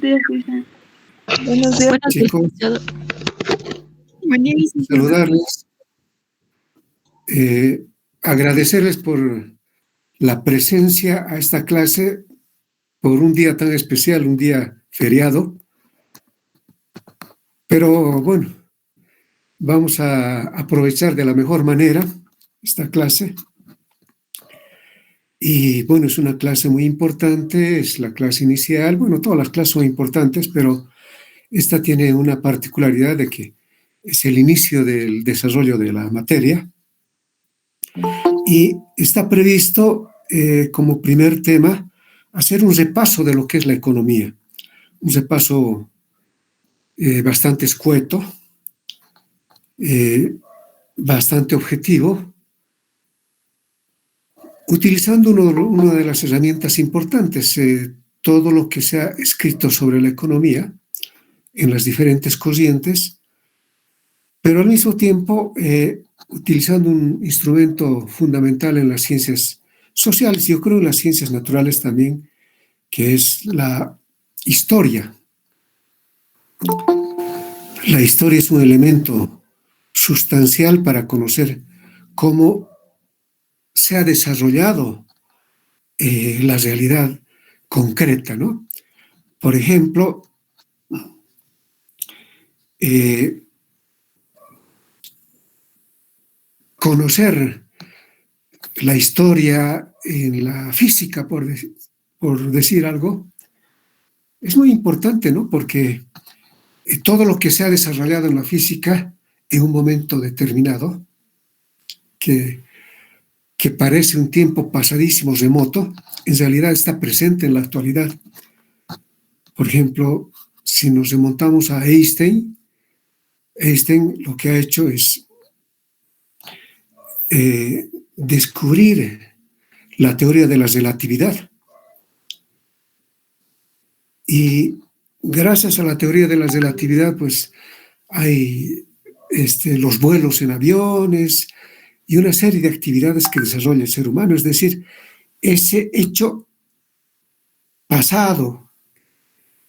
días, Cristian. Buenos días, chicos. Buenísimo. Saludarles. Agradecerles por la presencia a esta clase por un día tan especial, un día feriado. Pero bueno, vamos a aprovechar de la mejor manera esta clase. Y bueno, es una clase muy importante, es la clase inicial. Bueno, todas las clases son importantes, pero esta tiene una particularidad de que es el inicio del desarrollo de la materia. Y está previsto como primer tema hacer un repaso de lo que es la economía, un repaso bastante escueto, bastante objetivo, utilizando una de las herramientas importantes, todo lo que se ha escrito sobre la economía en las diferentes corrientes, pero al mismo tiempo utilizando un instrumento fundamental en las ciencias sociales, yo creo en las ciencias naturales también, que es la historia. La historia es un elemento sustancial para conocer cómo se ha desarrollado la realidad concreta, ¿no? Por ejemplo, conocer la historia en la física, por decir algo, es muy importante, ¿no? Porque todo lo que se ha desarrollado en la física en un momento determinado, que parece un tiempo pasadísimo, remoto, en realidad está presente en la actualidad. Por ejemplo, si nos remontamos a Einstein lo que ha hecho es descubrir la teoría de la relatividad. Y gracias a la teoría de la relatividad, pues hay los vuelos en aviones y una serie de actividades que desarrolla el ser humano. Es decir, ese hecho pasado,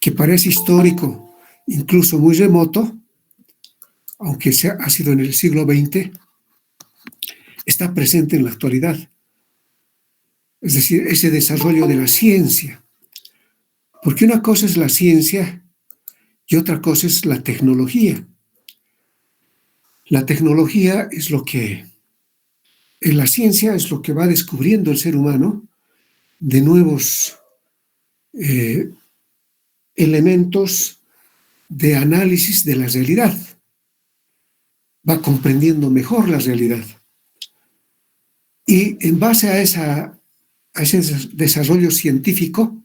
que parece histórico, incluso muy remoto, aunque ha sido en el siglo XX, está presente en la actualidad. Es decir, ese desarrollo de la ciencia. Porque una cosa es la ciencia y otra cosa es la tecnología. La tecnología es lo que, en la ciencia es lo que va descubriendo el ser humano de nuevos elementos de análisis de la realidad. Va comprendiendo mejor la realidad. Y en base a ese desarrollo científico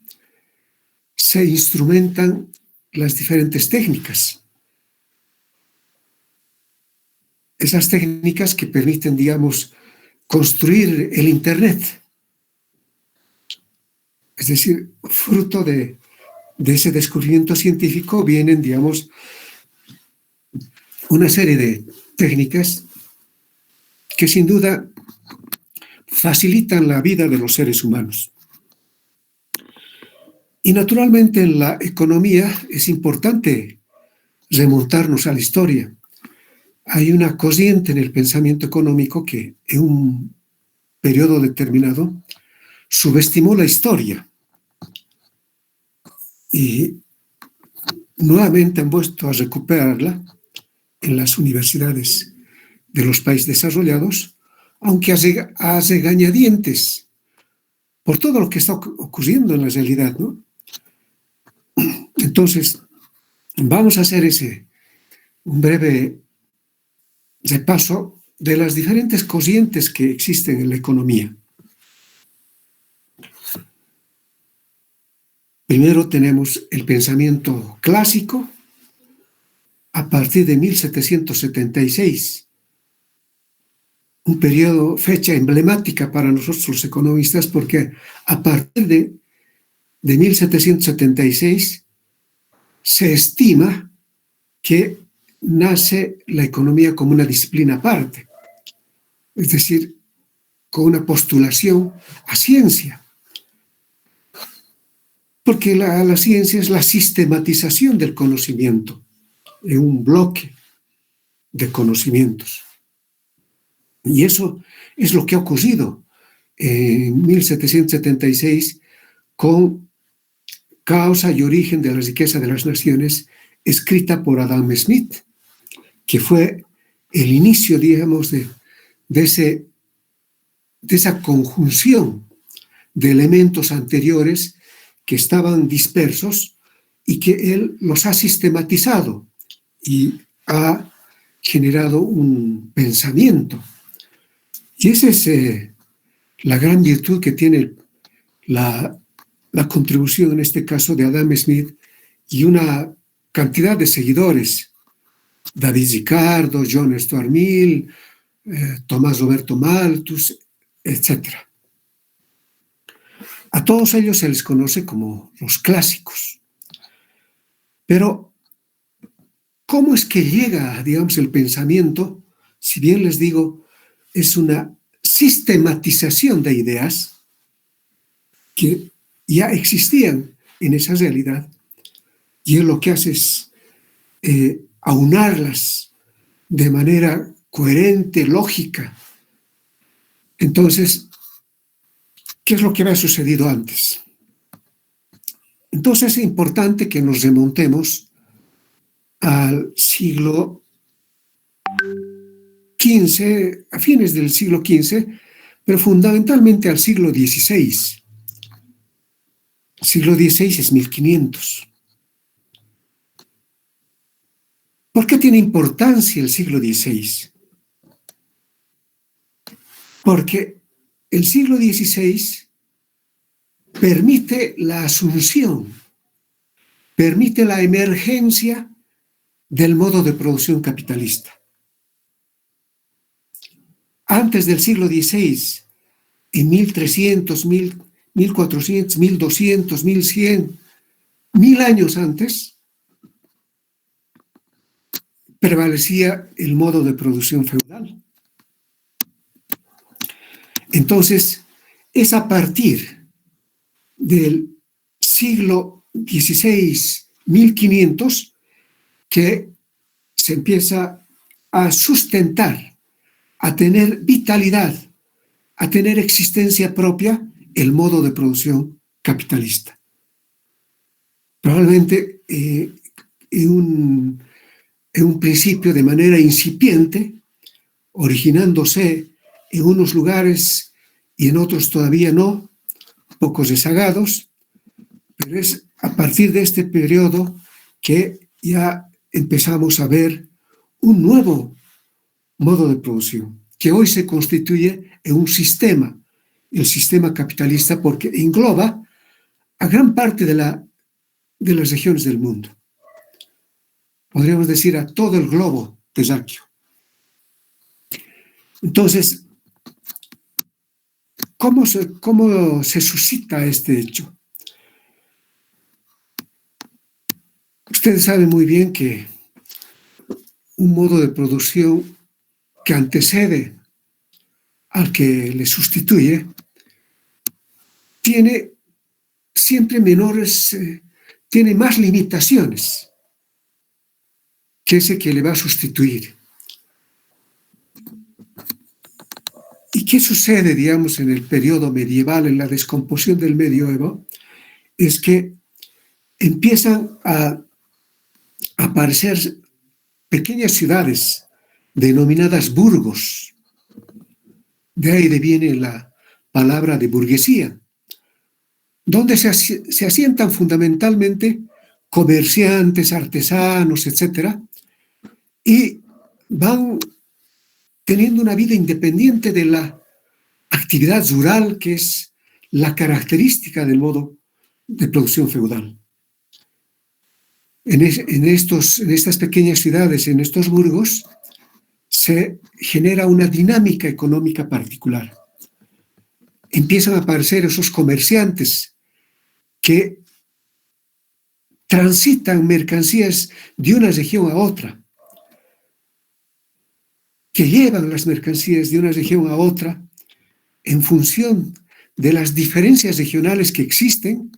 se instrumentan las diferentes técnicas. Esas técnicas que permiten, digamos, construir el Internet. Es decir, fruto de ese descubrimiento científico vienen, digamos, una serie de técnicas que sin duda facilitan la vida de los seres humanos. Y naturalmente en la economía es importante remontarnos a la historia. Hay una corriente en el pensamiento económico que en un periodo determinado subestimó la historia y nuevamente han vuelto a recuperarla en las universidades de los países desarrollados, aunque a regañadientes por todo lo que está ocurriendo en la realidad, ¿no? Entonces, vamos a hacer un breve repaso de las diferentes corrientes que existen en la economía. Primero tenemos el pensamiento clásico a partir de 1776, un periodo, fecha emblemática para nosotros los economistas, porque a partir de 1776 se estima que nace la economía como una disciplina aparte, es decir, con una postulación a ciencia. Porque la ciencia es la sistematización del conocimiento en un bloque de conocimientos. Y eso es lo que ha ocurrido en 1776 con Causa y origen de la riqueza de las naciones, escrita por Adam Smith, que fue el inicio, digamos, de esa conjunción de elementos anteriores que estaban dispersos y que él los ha sistematizado y ha generado un pensamiento. Y esa es la gran virtud que tiene la contribución, en este caso, de Adam Smith y una cantidad de seguidores: David Ricardo, John Stuart Mill, Tomás Roberto Malthus, etc. A todos ellos se les conoce como los clásicos. Pero, ¿cómo es que llega, digamos, el pensamiento? Si bien les digo, es una sistematización de ideas que ya existían en esa realidad, y él lo que hace es aunarlas de manera coherente, lógica. Entonces, ¿qué es lo que había sucedido antes? Entonces es importante que nos remontemos al siglo XV, a fines del siglo XV, pero fundamentalmente al siglo XVI. El siglo XVI es 1500. ¿Por qué tiene importancia el siglo XVI? Porque el siglo XVI permite la asunción, permite la emergencia del modo de producción capitalista. Antes del siglo XVI, en 1300, 1400, 1200, 1100, 1000 años antes, prevalecía el modo de producción feudal. Entonces, es a partir del siglo XVI, 1500, que se empieza a sustentar, a tener vitalidad, a tener existencia propia el modo de producción capitalista. Probablemente en un principio de manera incipiente, originándose en unos lugares y en otros todavía no, pocos rezagados, pero es a partir de este periodo que ya empezamos a ver un nuevo modo de producción, que hoy se constituye en un sistema, el sistema capitalista, porque engloba a gran parte de las regiones del mundo. Podríamos decir a todo el globo terráqueo. Entonces, ¿cómo se suscita este hecho? Ustedes saben muy bien que un modo de producción que antecede al que le sustituye tiene siempre tiene más limitaciones que ese que le va a sustituir. ¿Y qué sucede, digamos, en el periodo medieval, en la descomposición del medioevo? Es que empiezan a aparecer pequeñas ciudades denominadas burgos. De ahí viene la palabra de burguesía, donde se asientan fundamentalmente comerciantes, artesanos, etc., y van teniendo una vida independiente de la actividad rural, que es la característica del modo de producción feudal. En estas pequeñas ciudades, en estos burgos, se genera una dinámica económica particular. Empiezan a aparecer esos comerciantes que transitan mercancías de una región a otra, que llevan las mercancías de una región a otra en función de las diferencias regionales que existen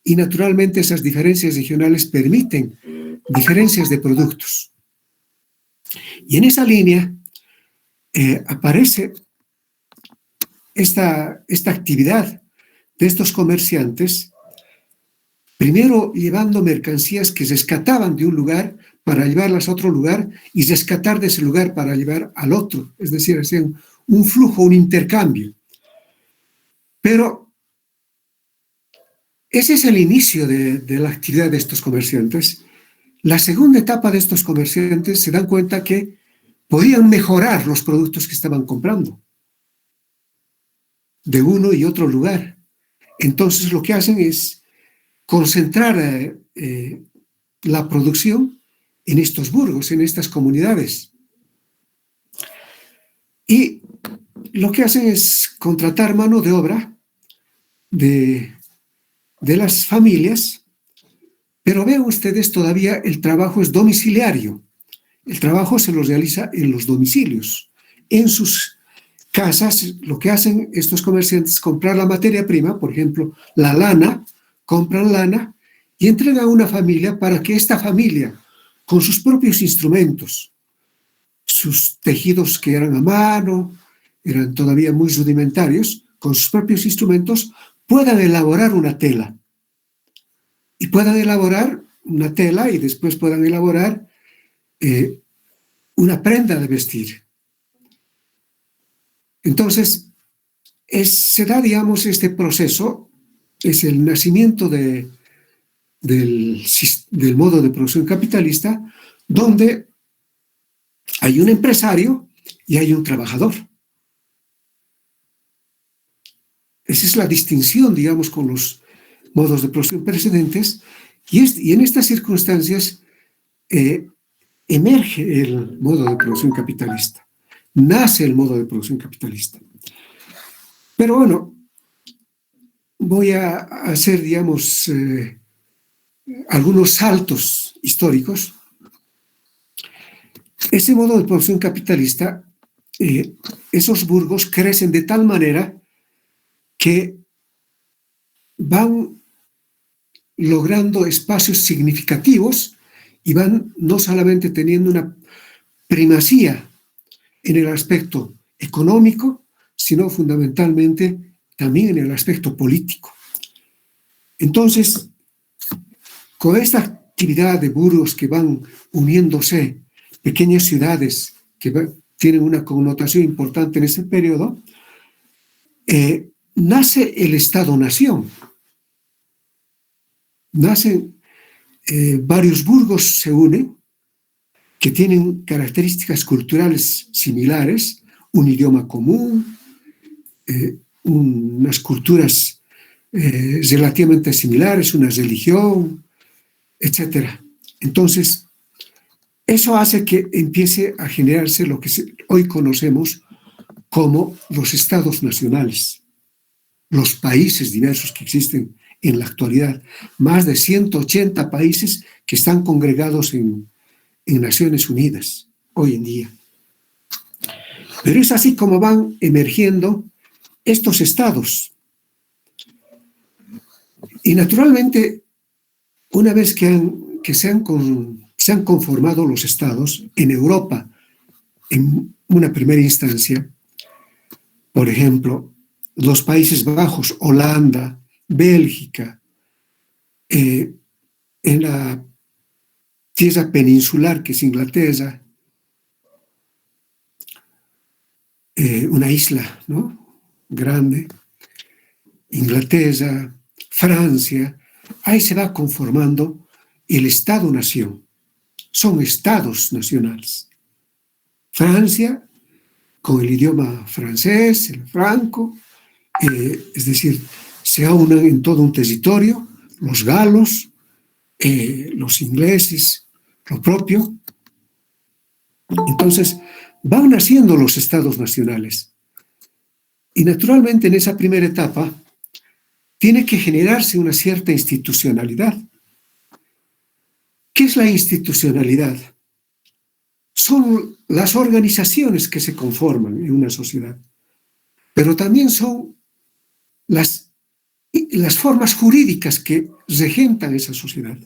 y naturalmente esas diferencias regionales permiten diferencias de productos. Y en esa línea aparece esta actividad de estos comerciantes, primero llevando mercancías que rescataban de un lugar para llevarlas a otro lugar y rescatar de ese lugar para llevar al otro, es decir, hacían un flujo, un intercambio. Pero ese es el inicio de la actividad de estos comerciantes. La segunda etapa de estos comerciantes se dan cuenta que podían mejorar los productos que estaban comprando de uno y otro lugar. Entonces lo que hacen es concentrar la producción en estos burgos, en estas comunidades. Y lo que hacen es contratar mano de obra de las familias, pero vean ustedes, todavía el trabajo es domiciliario. El trabajo se lo realiza en los domicilios, en sus casas. Lo que hacen estos comerciantes es comprar la materia prima, por ejemplo, la lana, compran lana y entregan a una familia para que esta familia, con sus propios instrumentos, sus tejidos que eran a mano, eran todavía muy rudimentarios, con sus propios instrumentos, puedan elaborar una tela. Y puedan elaborar una tela y después puedan elaborar una prenda de vestir. Entonces, se da, digamos, este proceso, es el nacimiento del modo de producción capitalista, donde hay un empresario y hay un trabajador. Esa es la distinción, digamos, con los modos de producción precedentes, y en estas circunstancias emerge el modo de producción capitalista, nace el modo de producción capitalista. Pero bueno, voy a hacer, digamos, algunos saltos históricos. Ese modo de producción capitalista, esos burgos crecen de tal manera que van logrando espacios significativos y van no solamente teniendo una primacía en el aspecto económico, sino fundamentalmente también en el aspecto político. Entonces, con esta actividad de burgos que van uniéndose, pequeñas ciudades que tienen una connotación importante en ese periodo, nace el Estado-Nación. Nacen varios burgos, se unen, que tienen características culturales similares, un idioma común, unas culturas relativamente similares, una religión, etc. Entonces, eso hace que empiece a generarse lo que hoy conocemos como los estados nacionales, los países diversos que existen en la actualidad, más de 180 países que están congregados en Naciones Unidas hoy en día. Pero es así como van emergiendo estos estados. Y naturalmente, una vez que se han conformado los estados en Europa, en una primera instancia, por ejemplo, los Países Bajos, Holanda, Bélgica, en la tierra peninsular que es Inglaterra, una isla, ¿no?, grande, Inglaterra, Francia, ahí se va conformando el Estado-Nación. Son estados nacionales. Francia, con el idioma francés, el franco, es decir, se aunan en todo un territorio, los galos, los ingleses, lo propio. Entonces, van naciendo los estados nacionales. Y naturalmente en esa primera etapa tiene que generarse una cierta institucionalidad. ¿Qué es la institucionalidad? Son las organizaciones que se conforman en una sociedad, pero también son las y las formas jurídicas que regentan esa sociedad.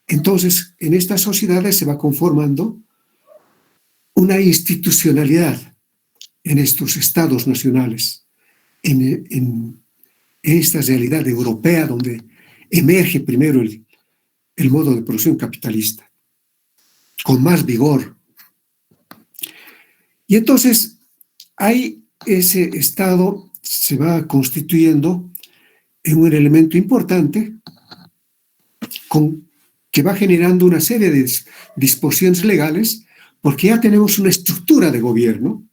Entonces, en estas sociedades se va conformando una institucionalidad en estos estados nacionales, en esta realidad europea donde emerge primero el modo de producción capitalista, con más vigor. Y entonces, ahí ese estado se va constituyendo en un elemento importante que va generando una serie de disposiciones legales, porque ya tenemos una estructura de gobierno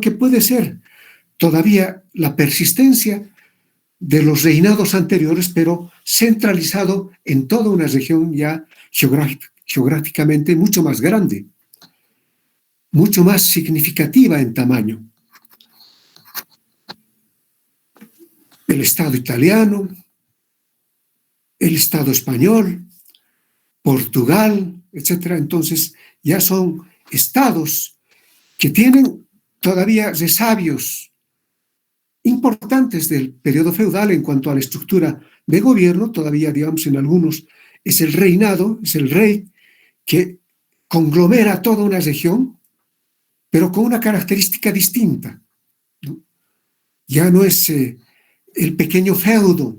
que puede ser todavía la persistencia de los reinados anteriores, pero centralizado en toda una región ya geográficamente mucho más grande, mucho más significativa en tamaño. El Estado italiano, el Estado español, Portugal, etc. Entonces ya son estados que tienen todavía resabios importantes del periodo feudal en cuanto a la estructura de gobierno. Todavía, digamos, en algunos es el reinado, es el rey que conglomera toda una región, pero con una característica distinta, ¿no? Ya no es el pequeño feudo,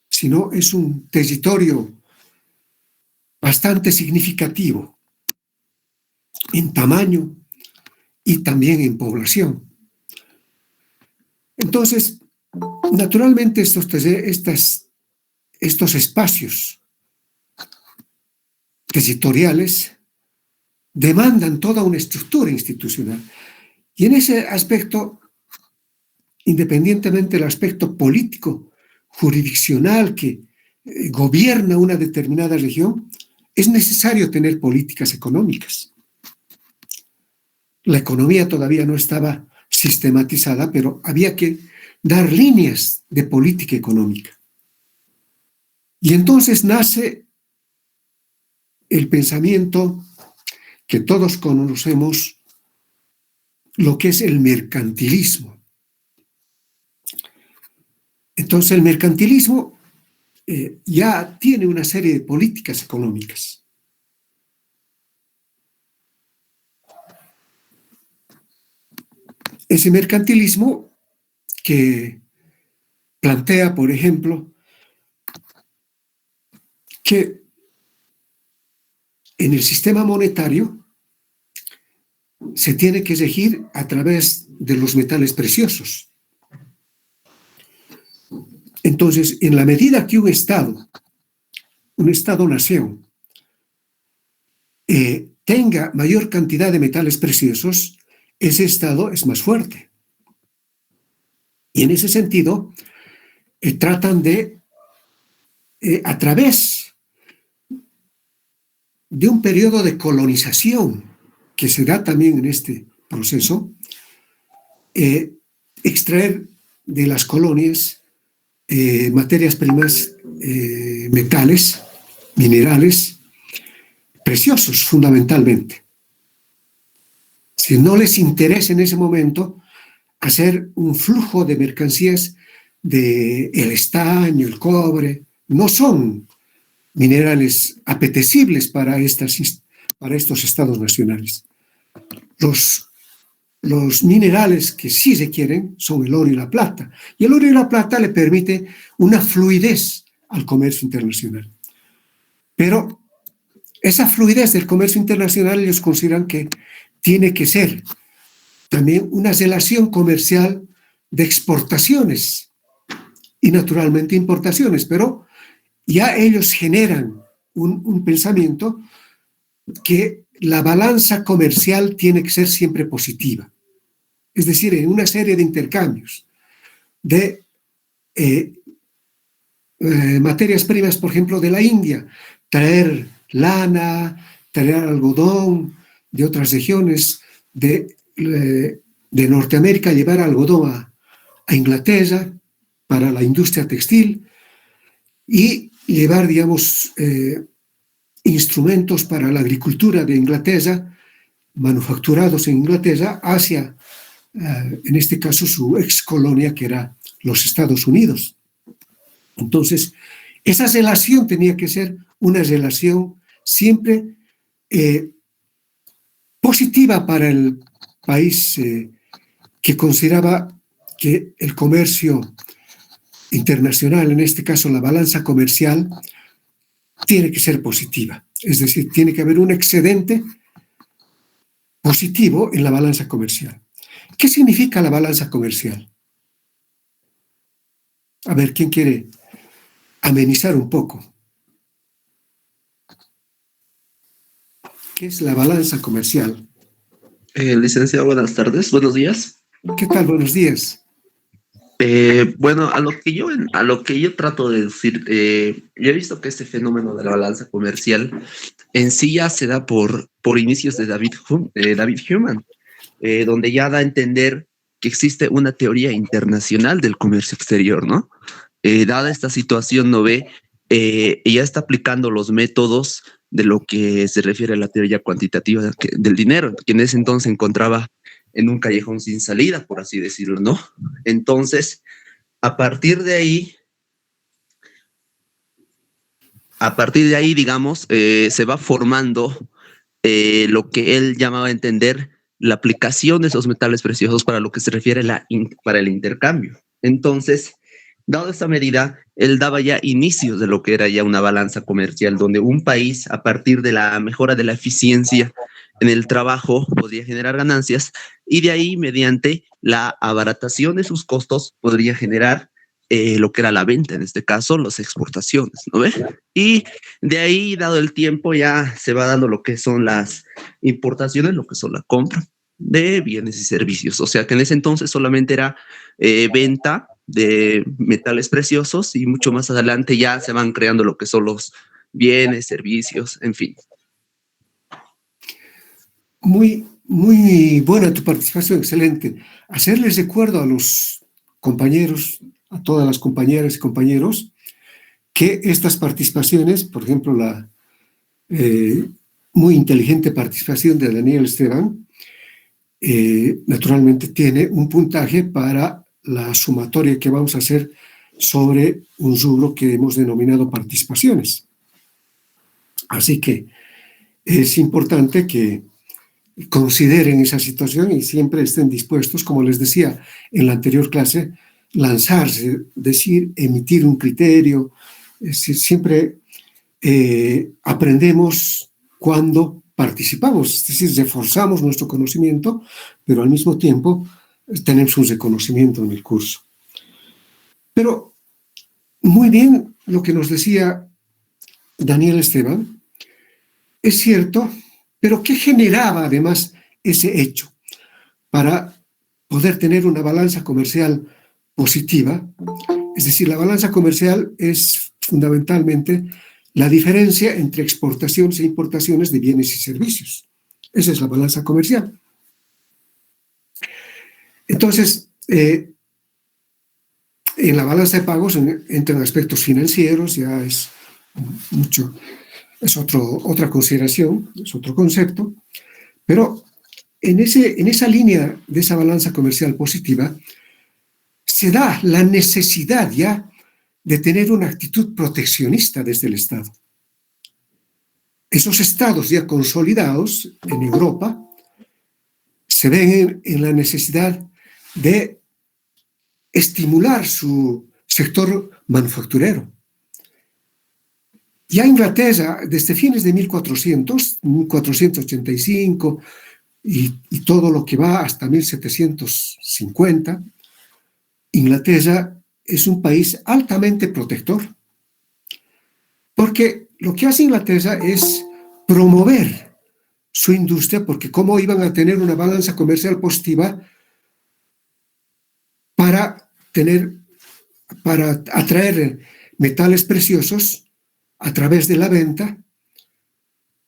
sino es un territorio bastante significativo en tamaño y también en población. Entonces, naturalmente estos espacios territoriales demandan toda una estructura institucional. Y en ese aspecto, independientemente del aspecto político, jurisdiccional que gobierna una determinada región, es necesario tener políticas económicas. La economía todavía no estaba sistematizada, pero había que dar líneas de política económica. Y entonces nace el pensamiento que todos conocemos, lo que es el mercantilismo. Entonces el mercantilismo ya tiene una serie de políticas económicas. Ese mercantilismo que plantea, por ejemplo, que en el sistema monetario se tiene que regir a través de los metales preciosos. Entonces, en la medida que un Estado-nación, tenga mayor cantidad de metales preciosos, ese Estado es más fuerte. Y en ese sentido, tratan de, a través de un periodo de colonización que se da también en este proceso, extraer de las colonias materias primas, metales, minerales, preciosos fundamentalmente. Si no les interesa en ese momento hacer un flujo de mercancías del estaño, el cobre, no son minerales apetecibles para estos estados nacionales. Los minerales que sí se quieren son el oro y la plata. Y el oro y la plata le permite una fluidez al comercio internacional. Pero esa fluidez del comercio internacional ellos consideran que tiene que ser también una relación comercial de exportaciones y naturalmente importaciones, pero ya ellos generan un pensamiento que la balanza comercial tiene que ser siempre positiva. Es decir, en una serie de intercambios de materias primas, por ejemplo, de la India, traer lana, traer algodón de otras regiones de Norteamérica, llevar algodón a Inglaterra para la industria textil y llevar, digamos, instrumentos para la agricultura de Inglaterra, manufacturados en Inglaterra, hacia, en este caso, su ex colonia, que era los Estados Unidos. Entonces, esa relación tenía que ser una relación siempre positiva para el país que consideraba que el comercio internacional, en este caso la balanza comercial, tiene que ser positiva. Es decir, tiene que haber un excedente positivo en la balanza comercial. ¿Qué significa la balanza comercial? A ver, ¿quién quiere amenizar un poco? ¿Qué es la balanza comercial? Licenciado, buenas tardes, buenos días. ¿Qué tal? Buenos días. Bueno, a lo que yo trato de decir, yo he visto que este fenómeno de la balanza comercial en sí ya se da por inicios de David Human, donde ya da a entender que existe una teoría internacional del comercio exterior, ¿no? Dada esta situación, no ve, ella está aplicando los métodos de lo que se refiere a la teoría cuantitativa del dinero, que en ese entonces se encontraba en un callejón sin salida, por así decirlo, ¿no? Entonces, a partir de ahí, digamos, se va formando lo que él llamaba a entender la aplicación de esos metales preciosos para lo que se refiere para el intercambio. Entonces, dado esta medida, él daba ya inicios de lo que era ya una balanza comercial, donde un país, a partir de la mejora de la eficiencia en el trabajo, podría generar ganancias y de ahí, mediante la abaratación de sus costos, podría generar lo que era la venta, en este caso, las exportaciones, ¿no ve? Y de ahí, dado el tiempo, ya se va dando lo que son las importaciones, lo que son la compra de bienes y servicios. O sea que en ese entonces solamente era venta de metales preciosos y mucho más adelante ya se van creando lo que son los bienes, servicios, en fin. Muy, muy buena tu participación, excelente. Hacerles recuerdo a los compañeros, a todas las compañeras y compañeros, que estas participaciones, por ejemplo, la muy inteligente participación de Daniel Esteban, naturalmente tiene un puntaje para la sumatoria que vamos a hacer sobre un rubro que hemos denominado participaciones. Así que es importante que consideren esa situación y siempre estén dispuestos, como les decía en la anterior clase, lanzarse, decir, emitir un criterio. Siempre aprendemos cuando participamos, es decir, reforzamos nuestro conocimiento, pero al mismo tiempo tenemos un reconocimiento en el curso. Pero muy bien lo que nos decía Daniel Esteban, es cierto, pero ¿qué generaba además ese hecho para poder tener una balanza comercial positiva? Es decir, la balanza comercial es fundamentalmente la diferencia entre exportaciones e importaciones de bienes y servicios. Esa es la balanza comercial. Entonces, en la balanza de pagos entran aspectos financieros, ya es mucho, es otra consideración, es otro concepto, pero en esa línea de esa balanza comercial positiva se da la necesidad ya de tener una actitud proteccionista desde el Estado. Esos estados ya consolidados en Europa se ven en la necesidad de estimular su sector manufacturero. Ya Inglaterra, desde fines de 1485 y todo lo que va hasta 1750, Inglaterra es un país altamente protector, porque lo que hace Inglaterra es promover su industria, porque cómo iban a tener una balanza comercial positiva para atraer metales preciosos a través de la venta,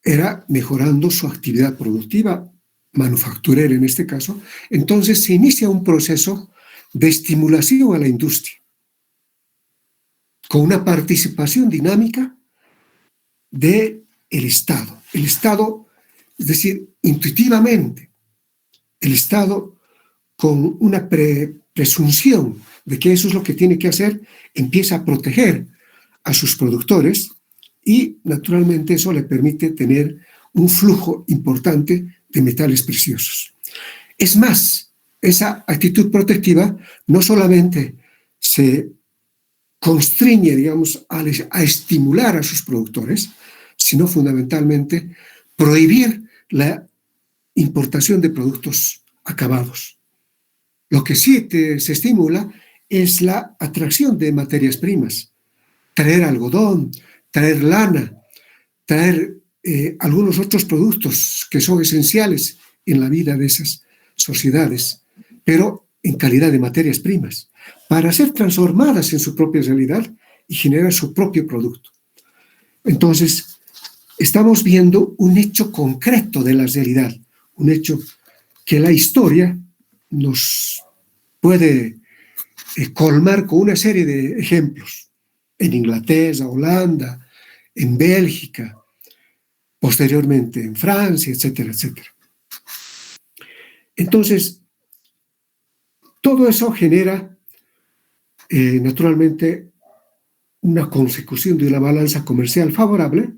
era mejorando su actividad productiva, manufacturera en este caso. Entonces se inicia un proceso de estimulación a la industria, con una participación dinámica del Estado. El Estado, es decir, intuitivamente, el Estado con una presunción de que eso es lo que tiene que hacer, empieza a proteger a sus productores y naturalmente eso le permite tener un flujo importante de metales preciosos. Es más, esa actitud protectiva no solamente se constriñe, digamos, a estimular a sus productores, sino fundamentalmente prohibir la importación de productos acabados. Lo que sí se estimula es la atracción de materias primas, traer algodón, traer lana, traer algunos otros productos que son esenciales en la vida de esas sociedades, pero en calidad de materias primas, para ser transformadas en su propia realidad y generar su propio producto. Entonces, estamos viendo un hecho concreto de la realidad, un hecho que la historia nos puede colmar con una serie de ejemplos. En Inglaterra, Holanda, en Bélgica, posteriormente en Francia, etcétera, etcétera. Entonces, todo eso genera, naturalmente, una consecución de una balanza comercial favorable,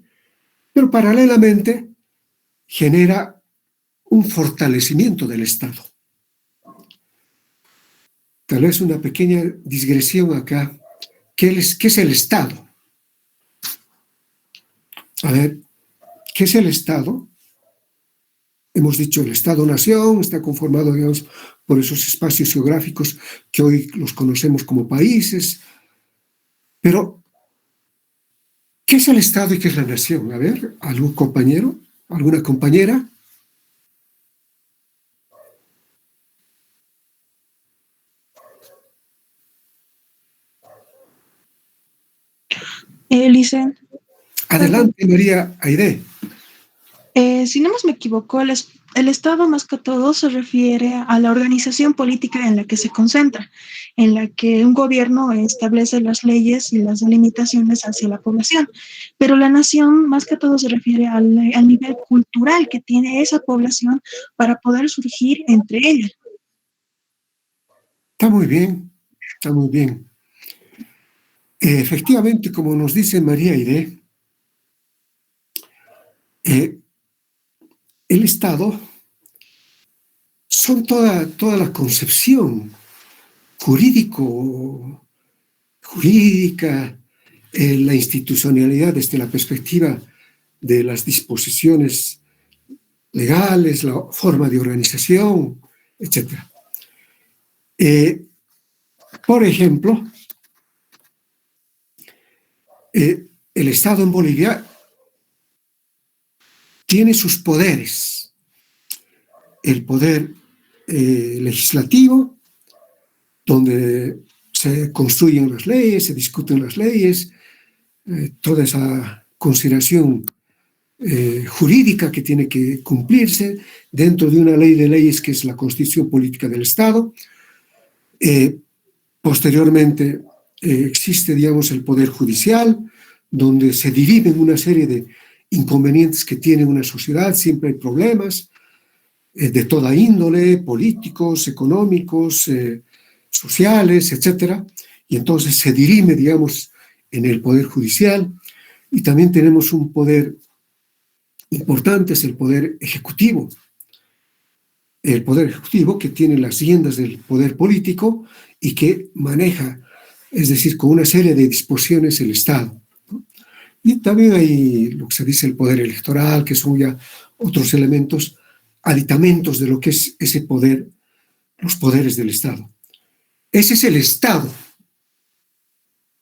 pero paralelamente genera un fortalecimiento del Estado. Tal vez una pequeña digresión acá. ¿Qué es el Estado? A ver, ¿qué es el Estado? Hemos dicho, el Estado-nación está conformado, digamos, por esos espacios geográficos que hoy los conocemos como países. Pero, ¿qué es el Estado y qué es la nación? A ver, ¿algún compañero? ¿Alguna compañera? Licen. Adelante, María Aide. Si no me equivoco, el Estado más que todo se refiere a la organización política en la que se concentra, en la que un gobierno establece las leyes y las limitaciones hacia la población. Pero la nación más que todo se refiere al nivel cultural que tiene esa población para poder surgir entre ella. Está muy bien, está muy bien. Efectivamente, como nos dice María Aide, el Estado son toda la concepción jurídica, la institucionalidad desde la perspectiva de las disposiciones legales, la forma de organización, etc. Por ejemplo, el Estado en Bolivia tiene sus poderes. El poder legislativo, donde se construyen las leyes, se discuten las leyes, toda esa consideración jurídica que tiene que cumplirse dentro de una ley de leyes que es la Constitución Política del Estado. Posteriormente existe, digamos, el Poder Judicial, donde se dirimen una serie de inconvenientes que tiene una sociedad, siempre hay problemas de toda índole, políticos, económicos, sociales, etcétera, y entonces se dirime, digamos, en el Poder Judicial, y también tenemos un poder importante, es el Poder Ejecutivo. El Poder Ejecutivo que tiene las riendas del poder político y que maneja, es decir, con una serie de disposiciones el Estado. Y también hay lo que se dice el poder electoral, que son ya otros elementos, aditamentos de lo que es ese poder, los poderes del Estado. Ese es el Estado,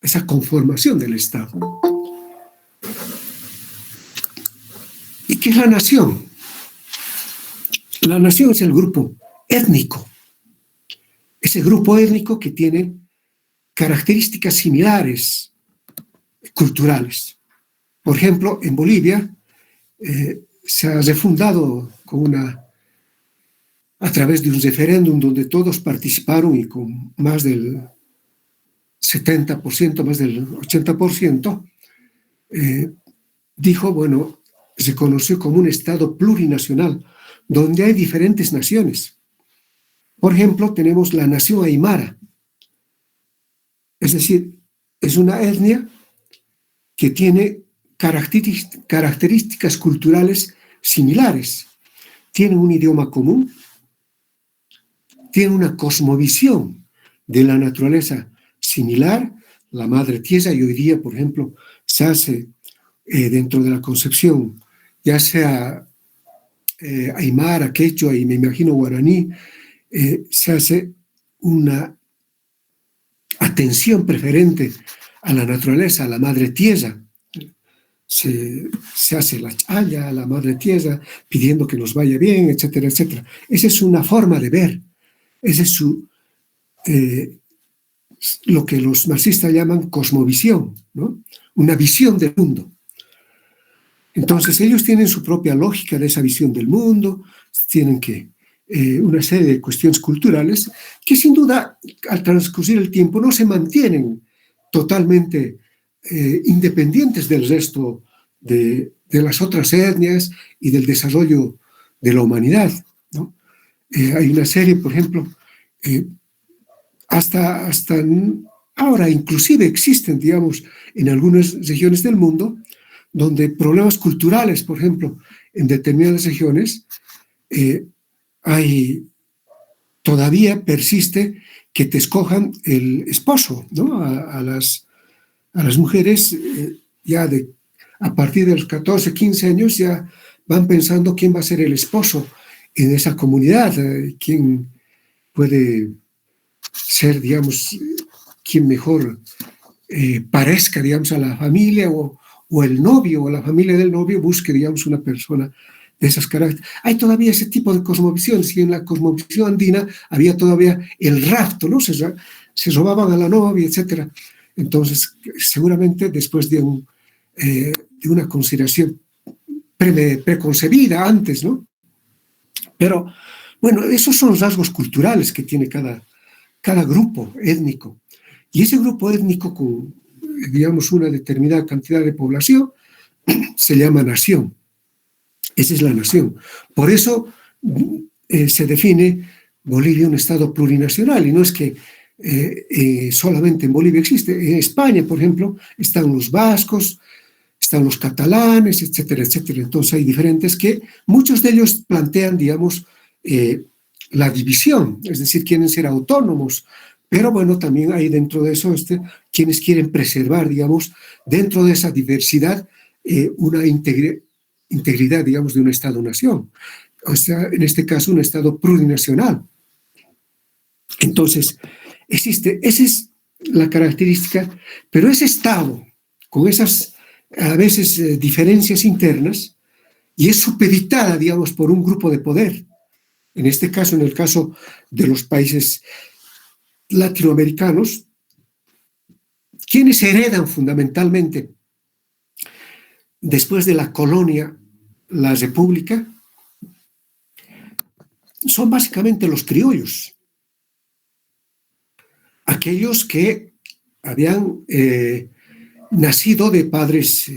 esa conformación del Estado. ¿Y qué es la nación? La nación es el grupo étnico, ese grupo étnico que tiene características similares culturales. Por ejemplo, en Bolivia se ha refundado a través de un referéndum donde todos participaron y con más del 70%, más del 80%, dijo, bueno, se conoció como un Estado plurinacional, donde hay diferentes naciones. Por ejemplo, tenemos la nación aymara, Es decir, es una etnia que tiene características culturales similares. Tiene un idioma común, tiene una cosmovisión de la naturaleza similar, la madre tierra, y hoy día, por ejemplo, se hace dentro de la concepción, ya sea aymara, quechua y me imagino guaraní, se hace una atención preferente a la naturaleza, a la madre tierra. Se hace la chaya a la madre tierra pidiendo que nos vaya bien, etcétera, etcétera. Esa es una forma de ver. Esa es lo que los marxistas llaman cosmovisión, ¿no? Una visión del mundo. Entonces ellos tienen su propia lógica de esa visión del mundo, tienen una serie de cuestiones culturales que sin duda al transcurrir el tiempo no se mantienen totalmente independientes del resto de las otras etnias y del desarrollo de la humanidad, ¿no? Hay una serie, por ejemplo, hasta ahora inclusive existen, digamos, en algunas regiones del mundo, donde problemas culturales, por ejemplo, en determinadas regiones, todavía persiste que te escojan el esposo, ¿no? A las mujeres ya a partir de los 14, 15 años ya van pensando quién va a ser el esposo en esa comunidad, quién puede ser, digamos, quien mejor parezca, digamos, a la familia o el novio o la familia del novio busque, digamos, una persona de esas características. Hay todavía ese tipo de cosmovisiones y en la cosmovisión andina había todavía el rapto, ¿no? Se robaban a la novia, etc. Entonces, seguramente después de una consideración preconcebida antes, ¿no? Pero, bueno, esos son los rasgos culturales que tiene cada grupo étnico. Y ese grupo étnico con, digamos, una determinada cantidad de población se llama nación. Esa es la nación. Por eso se define Bolivia un estado plurinacional, y no es que solamente en Bolivia existe. En España, por ejemplo, están los vascos, están los catalanes, etcétera, etcétera. Entonces hay diferentes que muchos de ellos plantean, digamos, la división, es decir, quieren ser autónomos, pero bueno, también hay dentro de eso quienes quieren preservar, digamos, dentro de esa diversidad una integridad, digamos, de un Estado-nación. O sea, en este caso, un Estado plurinacional. Entonces, esa es la característica, pero ese Estado, con esas, a veces, diferencias internas, y es supeditada, digamos, por un grupo de poder. En este caso, en el caso de los países latinoamericanos, quienes heredan fundamentalmente, después de la colonia, la república, son básicamente los criollos, aquellos que habían nacido de padres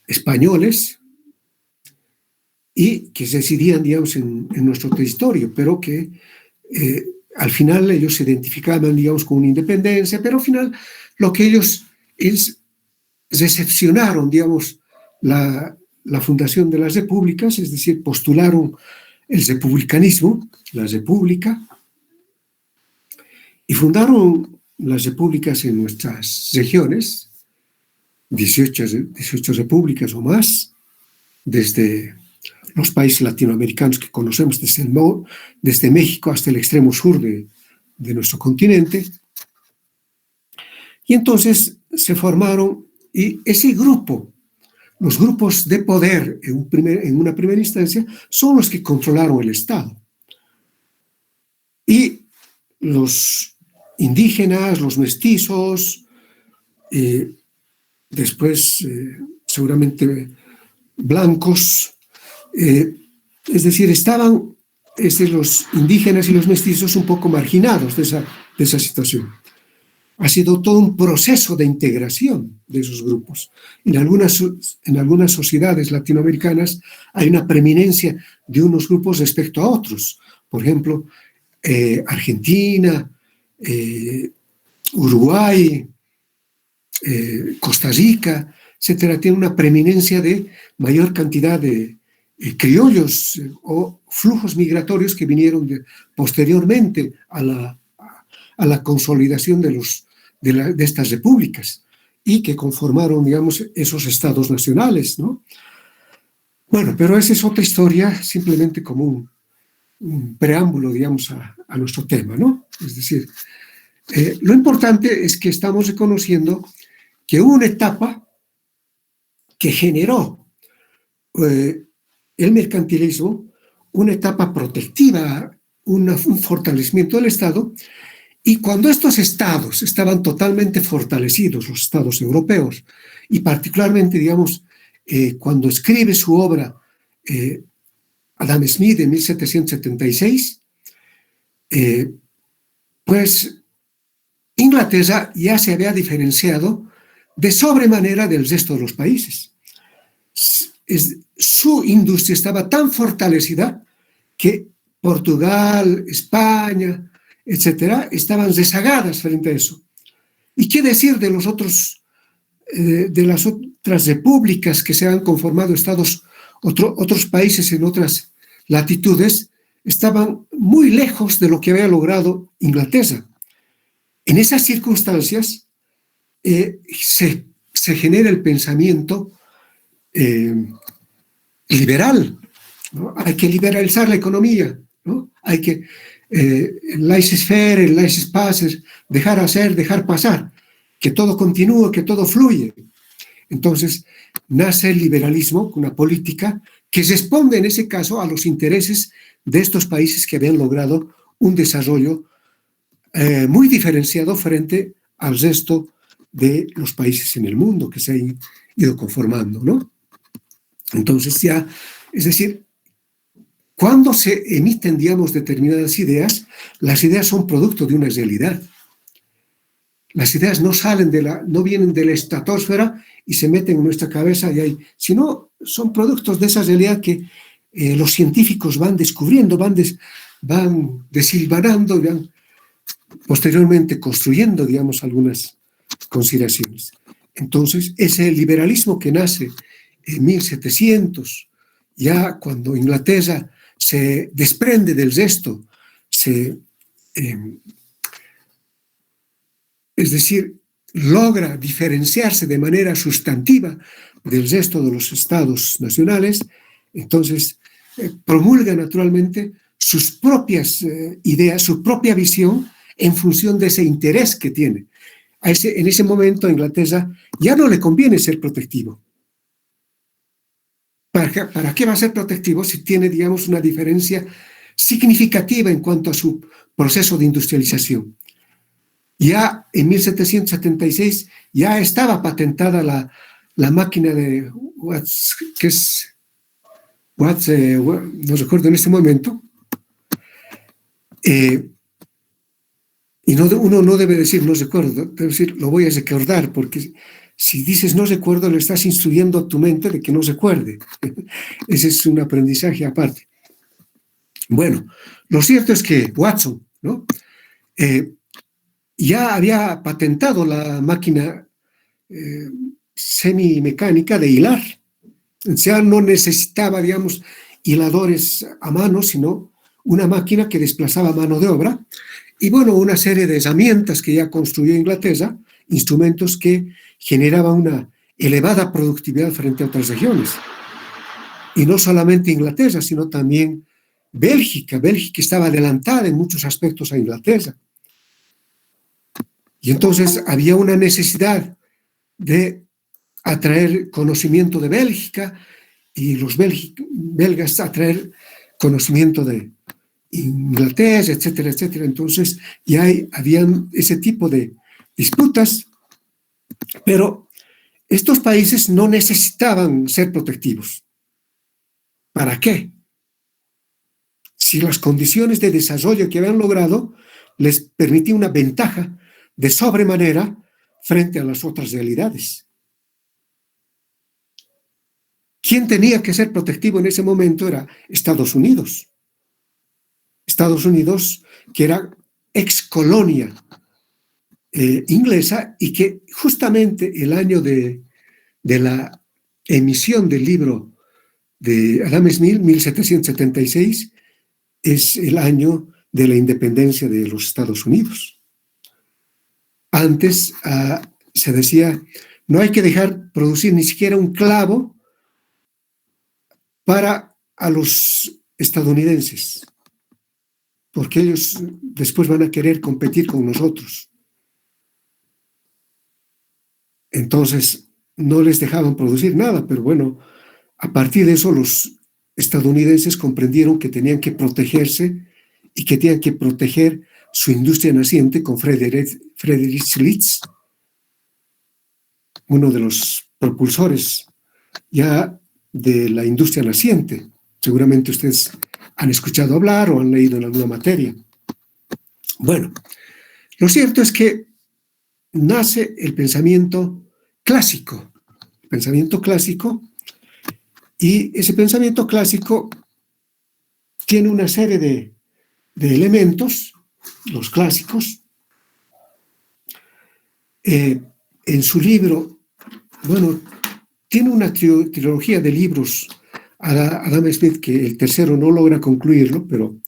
españoles y que residían, digamos, en nuestro territorio, pero que al final ellos se identificaban, digamos, con una independencia, pero al final lo que ellos recepcionaron, digamos, la fundación de las repúblicas, es decir, postularon el republicanismo, la república, y fundaron las repúblicas en nuestras regiones, 18 repúblicas o más, desde los países latinoamericanos que conocemos, desde México hasta el extremo sur de nuestro continente. Y entonces se formaron, y ese grupo, los grupos de poder en una primera instancia, son los que controlaron el Estado. Y los indígenas, los mestizos, después seguramente blancos, es decir, estaban los indígenas y los mestizos un poco marginados de esa situación. Ha sido todo un proceso de integración de esos grupos. En algunas sociedades latinoamericanas hay una preeminencia de unos grupos respecto a otros. Por ejemplo, Argentina, Uruguay, Costa Rica, etcétera, tienen una preeminencia de mayor cantidad de criollos o flujos migratorios que vinieron posteriormente a la consolidación de estas repúblicas y que conformaron, digamos, esos estados nacionales, ¿no? Bueno, pero esa es otra historia, simplemente como un preámbulo, digamos, a nuestro tema, ¿no? Es decir, lo importante es que estamos reconociendo que hubo una etapa que generó el mercantilismo, una etapa protectiva, un fortalecimiento del Estado, y cuando estos estados estaban totalmente fortalecidos, los estados europeos, y particularmente, digamos, cuando escribe su obra Adam Smith en 1776, pues Inglaterra ya se había diferenciado de sobremanera del resto de los países. Su industria estaba tan fortalecida que Portugal, España, etcétera, estaban rezagadas frente a eso. ¿Y qué decir de los otros, de las otras repúblicas que se han conformado estados, otros países en otras latitudes? Estaban muy lejos de lo que había logrado Inglaterra. En esas circunstancias se genera el pensamiento liberal, ¿no? Hay que liberalizar la economía, ¿no? Hay que el laissez-faire, el laissez-passer, dejar hacer, dejar pasar, que todo continúe, que todo fluye. Entonces nace el liberalismo, una política que responde en ese caso a los intereses de estos países que habían logrado un desarrollo muy diferenciado frente al resto de los países en el mundo que se han ido conformando, ¿no? Entonces ya, es decir, cuando se emiten, digamos, determinadas ideas, las ideas son producto de una realidad. Las ideas no salen no vienen de la estratosfera y se meten en nuestra cabeza sino son productos de esa realidad que los científicos van descubriendo, van desilvanando y van posteriormente construyendo, digamos, algunas consideraciones. Entonces, ese liberalismo que nace en 1700, ya cuando Inglaterra se desprende del resto, es decir, logra diferenciarse de manera sustantiva del resto de los estados nacionales, entonces promulga naturalmente sus propias ideas, su propia visión en función de ese interés que tiene. En ese momento a Inglaterra ya no le conviene ser protectivo. ¿Para qué va a ser protectivo si tiene, digamos, una diferencia significativa en cuanto a su proceso de industrialización? Ya en 1776 ya estaba patentada la máquina de Watts, que es Watts, no recuerdo en este momento, y uno no debe decir no recuerdo, debe decir lo voy a recordar, porque si dices no recuerdo, le estás instruyendo a tu mente de que no recuerde. Ese es un aprendizaje aparte. Bueno, lo cierto es que Watson, ¿no? Ya había patentado la máquina semimecánica de hilar. O sea, no necesitaba, digamos, hiladores a mano, sino una máquina que desplazaba mano de obra. Y bueno, una serie de herramientas que ya construyó Inglaterra, instrumentos que generaban una elevada productividad frente a otras regiones. Y no solamente Inglaterra, sino también Bélgica. Bélgica estaba adelantada en muchos aspectos a Inglaterra. Y entonces había una necesidad de atraer conocimiento de Bélgica y los belgas atraer conocimiento de Inglaterra, etcétera, etcétera. Entonces ya habían ese tipo de disputas, pero estos países no necesitaban ser protectivos. ¿Para qué? Si las condiciones de desarrollo que habían logrado les permitían una ventaja de sobremanera frente a las otras realidades. ¿Quién tenía que ser protectivo en ese momento? Era Estados Unidos. Estados Unidos, que era ex colonia inglesa, y que justamente el año de la emisión del libro de Adam Smith, 1776, es el año de la independencia de los Estados Unidos. Antes se decía, no hay que dejar producir ni siquiera un clavo para a los estadounidenses, porque ellos después van a querer competir con nosotros. Entonces, no les dejaban producir nada, pero bueno, a partir de eso los estadounidenses comprendieron que tenían que protegerse y que tenían que proteger su industria naciente con Friedrich List, uno de los propulsores ya de la industria naciente. Seguramente ustedes han escuchado hablar o han leído en alguna materia. Bueno, lo cierto es que nace el pensamiento clásico, y ese pensamiento clásico tiene una serie de elementos, los clásicos. En su libro, bueno, tiene una trilogía de libros, Adam Smith, que el tercero no logra concluirlo, pero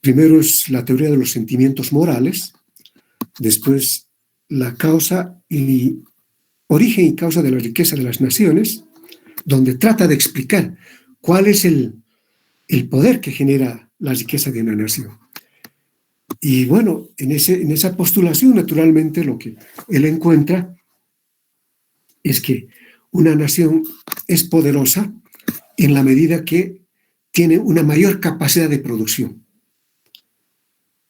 primero es la teoría de los sentimientos morales, después la causa y origen y causa de la riqueza de las naciones, donde trata de explicar cuál es el poder que genera la riqueza de una nación. Y bueno, en esa postulación, naturalmente, lo que él encuentra es que una nación es poderosa en la medida que tiene una mayor capacidad de producción.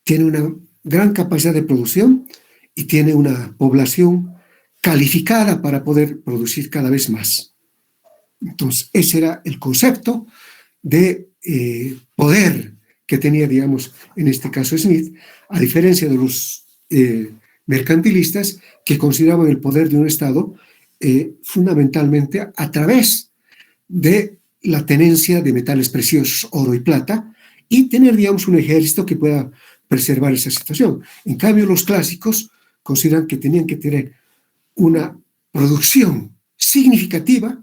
Tiene una gran capacidad de producción y tiene una población calificada para poder producir cada vez más. Entonces, ese era el concepto de poder que tenía, digamos, en este caso Smith, a diferencia de los mercantilistas que consideraban el poder de un Estado fundamentalmente a través de la tenencia de metales preciosos, oro y plata, y tener, digamos, un ejército que pueda preservar esa situación. En cambio, los clásicos consideran que tenían que tener una producción significativa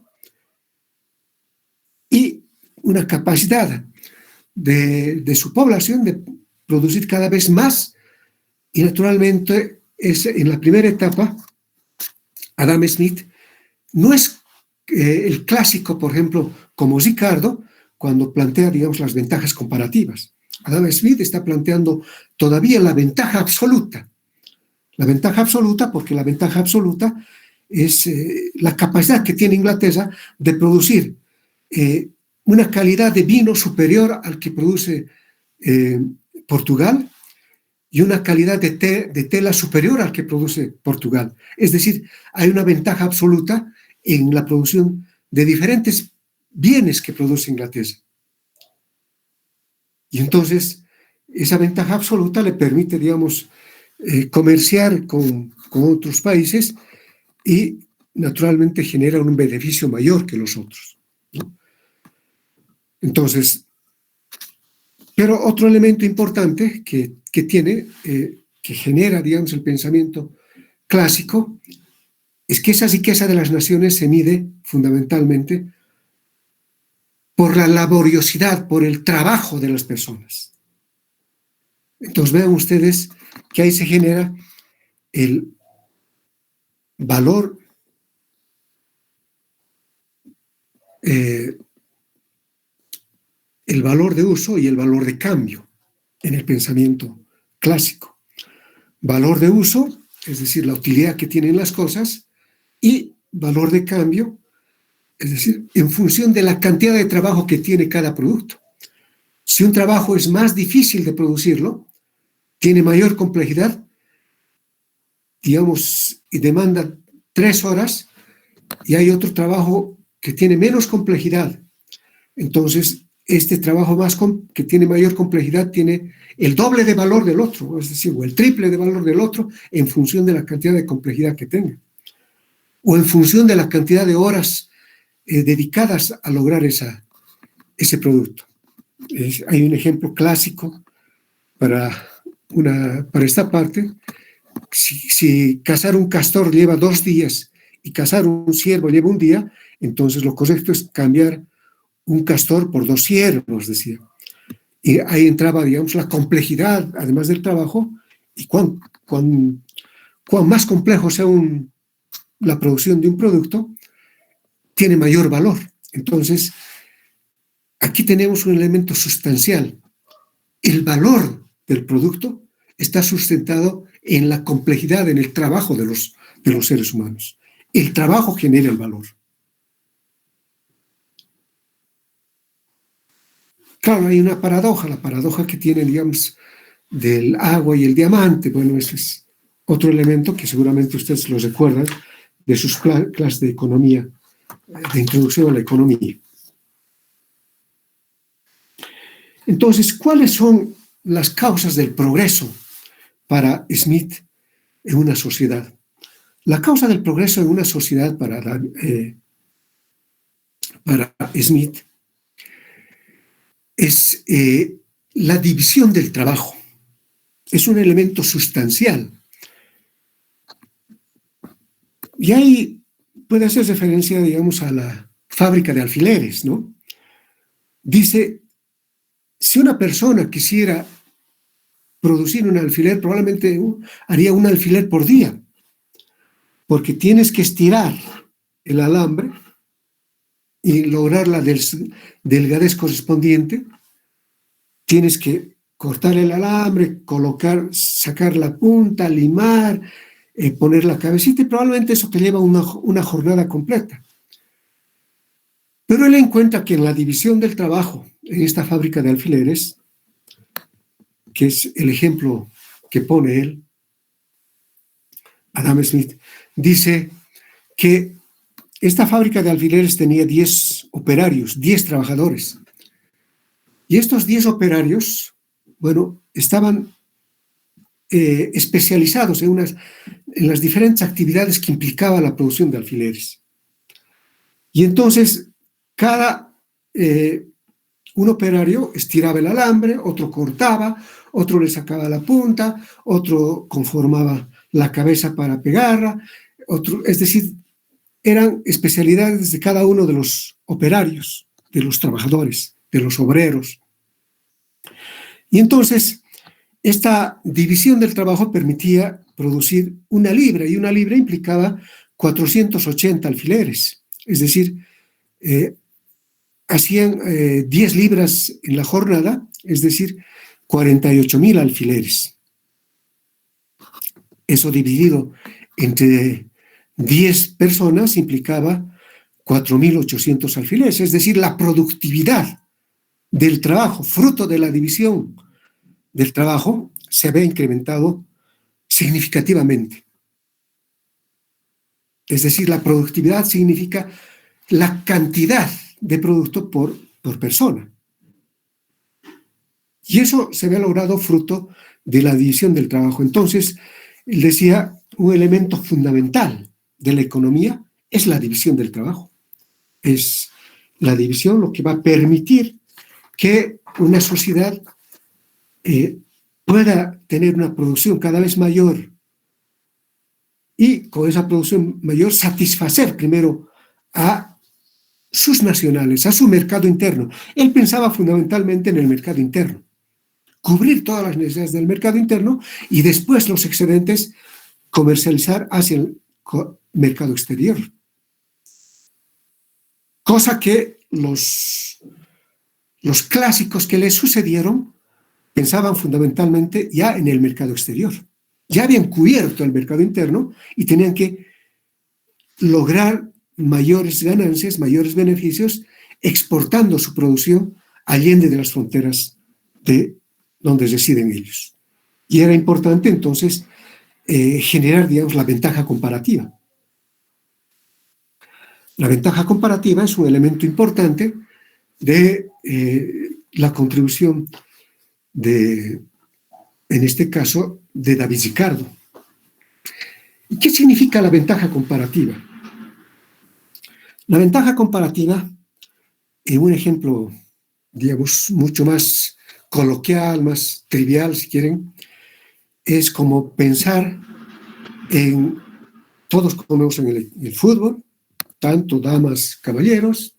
y una capacidad de su población de producir cada vez más, y naturalmente en la primera etapa Adam Smith no es el clásico, por ejemplo, como Ricardo, cuando plantea, digamos, las ventajas comparativas. Adam Smith está planteando todavía la ventaja absoluta. La ventaja absoluta, porque la ventaja absoluta es la capacidad que tiene Inglaterra de producir una calidad de vino superior al que produce Portugal, y una calidad de tela superior al que produce Portugal. Es decir, hay una ventaja absoluta en la producción de diferentes bienes que produce Inglaterra. Y entonces, esa ventaja absoluta le permite, digamos, comerciar con otros países y, naturalmente, genera un beneficio mayor que los otros, ¿no? Entonces, pero otro elemento importante que tiene, que genera, digamos, el pensamiento clásico, es que esa riqueza de las naciones se mide fundamentalmente por la laboriosidad, por el trabajo de las personas. Entonces vean ustedes que ahí se genera el valor de uso y el valor de cambio en el pensamiento clásico. Valor de uso, es decir, la utilidad que tienen las cosas, y valor de cambio, es decir, en función de la cantidad de trabajo que tiene cada producto. Si un trabajo es más difícil de producirlo, tiene mayor complejidad, digamos, y demanda 3 horas, y hay otro trabajo que tiene menos complejidad. Entonces, este trabajo que tiene mayor complejidad tiene el doble de valor del otro, es decir, o el triple de valor del otro, en función de la cantidad de complejidad que tenga, o en función de la cantidad de horas dedicadas a lograr ese producto. Hay un ejemplo clásico para para esta parte, si cazar un castor lleva 2 días y cazar un ciervo lleva un día, entonces lo correcto es cambiar un castor por 2 ciervos, decía. Y ahí entraba, digamos, la complejidad, además del trabajo, y cuán más complejo sea la producción de un producto, tiene mayor valor. Entonces, aquí tenemos un elemento sustancial. El valor del producto está sustentado en la complejidad, en el trabajo de los seres humanos. El trabajo genera el valor. Claro, hay una paradoja, la paradoja que tiene, digamos, del agua y el diamante. Bueno, ese es otro elemento que seguramente ustedes lo recuerdan de sus clases de economía, de introducción a la economía. Entonces, ¿cuáles son las causas del progreso para Smith en una sociedad? La causa del progreso en una sociedad para Smith es la división del trabajo. Es un elemento sustancial. Y ahí puede hacer referencia, digamos, a la fábrica de alfileres, ¿no? Dice, si una persona quisiera producir un alfiler, probablemente haría un alfiler por día, porque tienes que estirar el alambre y lograr la delgadez correspondiente. Tienes que cortar el alambre, sacar la punta, limar, poner la cabecita, y probablemente eso te lleva una jornada completa. Pero él encuentra que en la división del trabajo, en esta fábrica de alfileres, que es el ejemplo que pone él, Adam Smith, dice que esta fábrica de alfileres tenía 10 operarios, 10 trabajadores. Y estos 10 operarios, bueno, estaban especializados en las diferentes actividades que implicaba la producción de alfileres. Y entonces, un operario estiraba el alambre, otro cortaba, otro le sacaba la punta, otro conformaba la cabeza para pegarla, es decir, eran especialidades de cada uno de los operarios, de los trabajadores, de los obreros. Y entonces, esta división del trabajo permitía producir 1 libra, y 1 libra implicaba 480 alfileres, es decir, hacían 10 libras en la jornada, es decir, 48,000 alfileres. Eso dividido entre 10 personas implicaba 4,800 alfileres, es decir, la productividad del trabajo, fruto de la división del trabajo, se había incrementado significativamente. Es decir, la productividad significa la cantidad de producto por persona. Y eso se había logrado fruto de la división del trabajo. Entonces, él decía, un elemento fundamental de la economía es la división del trabajo. Es la división lo que va a permitir que una sociedad pueda tener una producción cada vez mayor, y con esa producción mayor satisfacer primero a sus nacionales, a su mercado interno. Él pensaba fundamentalmente en el mercado interno, cubrir todas las necesidades del mercado interno y después los excedentes comercializar hacia el mercado exterior. Cosa que los clásicos que le sucedieron pensaban fundamentalmente ya en el mercado exterior. Ya habían cubierto el mercado interno y tenían que lograr mayores ganancias, mayores beneficios, exportando su producción allende de las fronteras de donde residen ellos. Y era importante entonces generar, digamos, la ventaja comparativa. La ventaja comparativa es un elemento importante de la contribución en este caso, de David Ricardo. ¿Y qué significa la ventaja comparativa? La ventaja comparativa, en un ejemplo, digamos, mucho más coloquial, más trivial, si quieren, es como pensar en, todos conocen el fútbol, tanto damas, caballeros,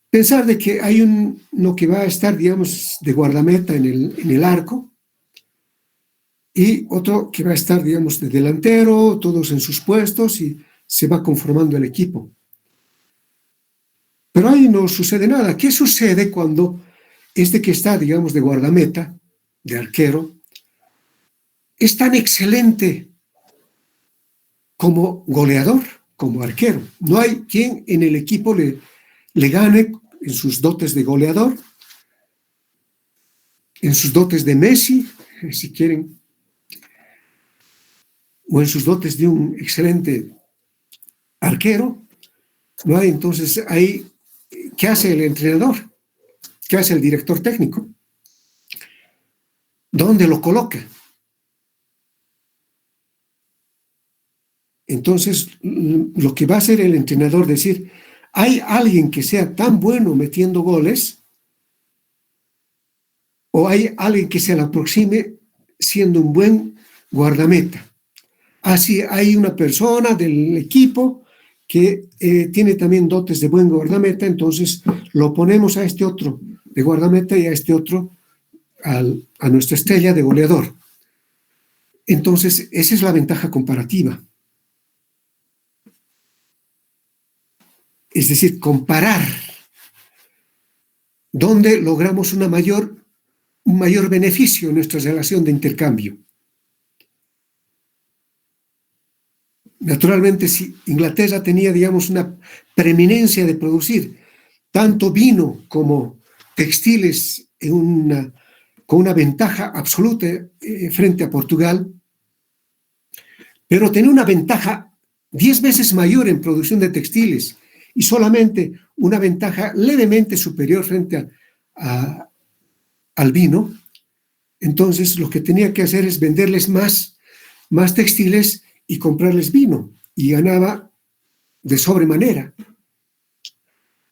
pensar de que hay uno que va a estar, digamos, de guardameta en el arco, y otro que va a estar, digamos, de delantero, todos en sus puestos, y se va conformando el equipo. Pero ahí no sucede nada. ¿Qué sucede cuando este que está, digamos, de guardameta, de arquero, es tan excelente como goleador, como arquero? No hay quien en el equipo le gane en sus dotes de goleador, en sus dotes de Messi, si quieren, o en sus dotes de un excelente arquero. No hay. Entonces ahí, ¿qué hace el entrenador? ¿Qué hace el director técnico? ¿Dónde lo coloca? Entonces, lo que va a hacer el entrenador es decir, ¿hay alguien que sea tan bueno metiendo goles? ¿O hay alguien que se le aproxime siendo un buen guardameta? Así hay una persona del equipo que tiene también dotes de buen guardameta, entonces lo ponemos a este otro de guardameta y a este otro a nuestra estrella de goleador. Entonces, esa es la ventaja comparativa. Es decir, comparar dónde logramos un mayor beneficio en nuestra relación de intercambio. Naturalmente, si Inglaterra tenía, digamos, una preeminencia de producir tanto vino como textiles con una ventaja absoluta frente a Portugal, pero tenía una ventaja 10 veces mayor en producción de textiles y solamente una ventaja levemente superior frente al vino. Entonces, lo que tenía que hacer es venderles más textiles y comprarles vino, y ganaba de sobremanera.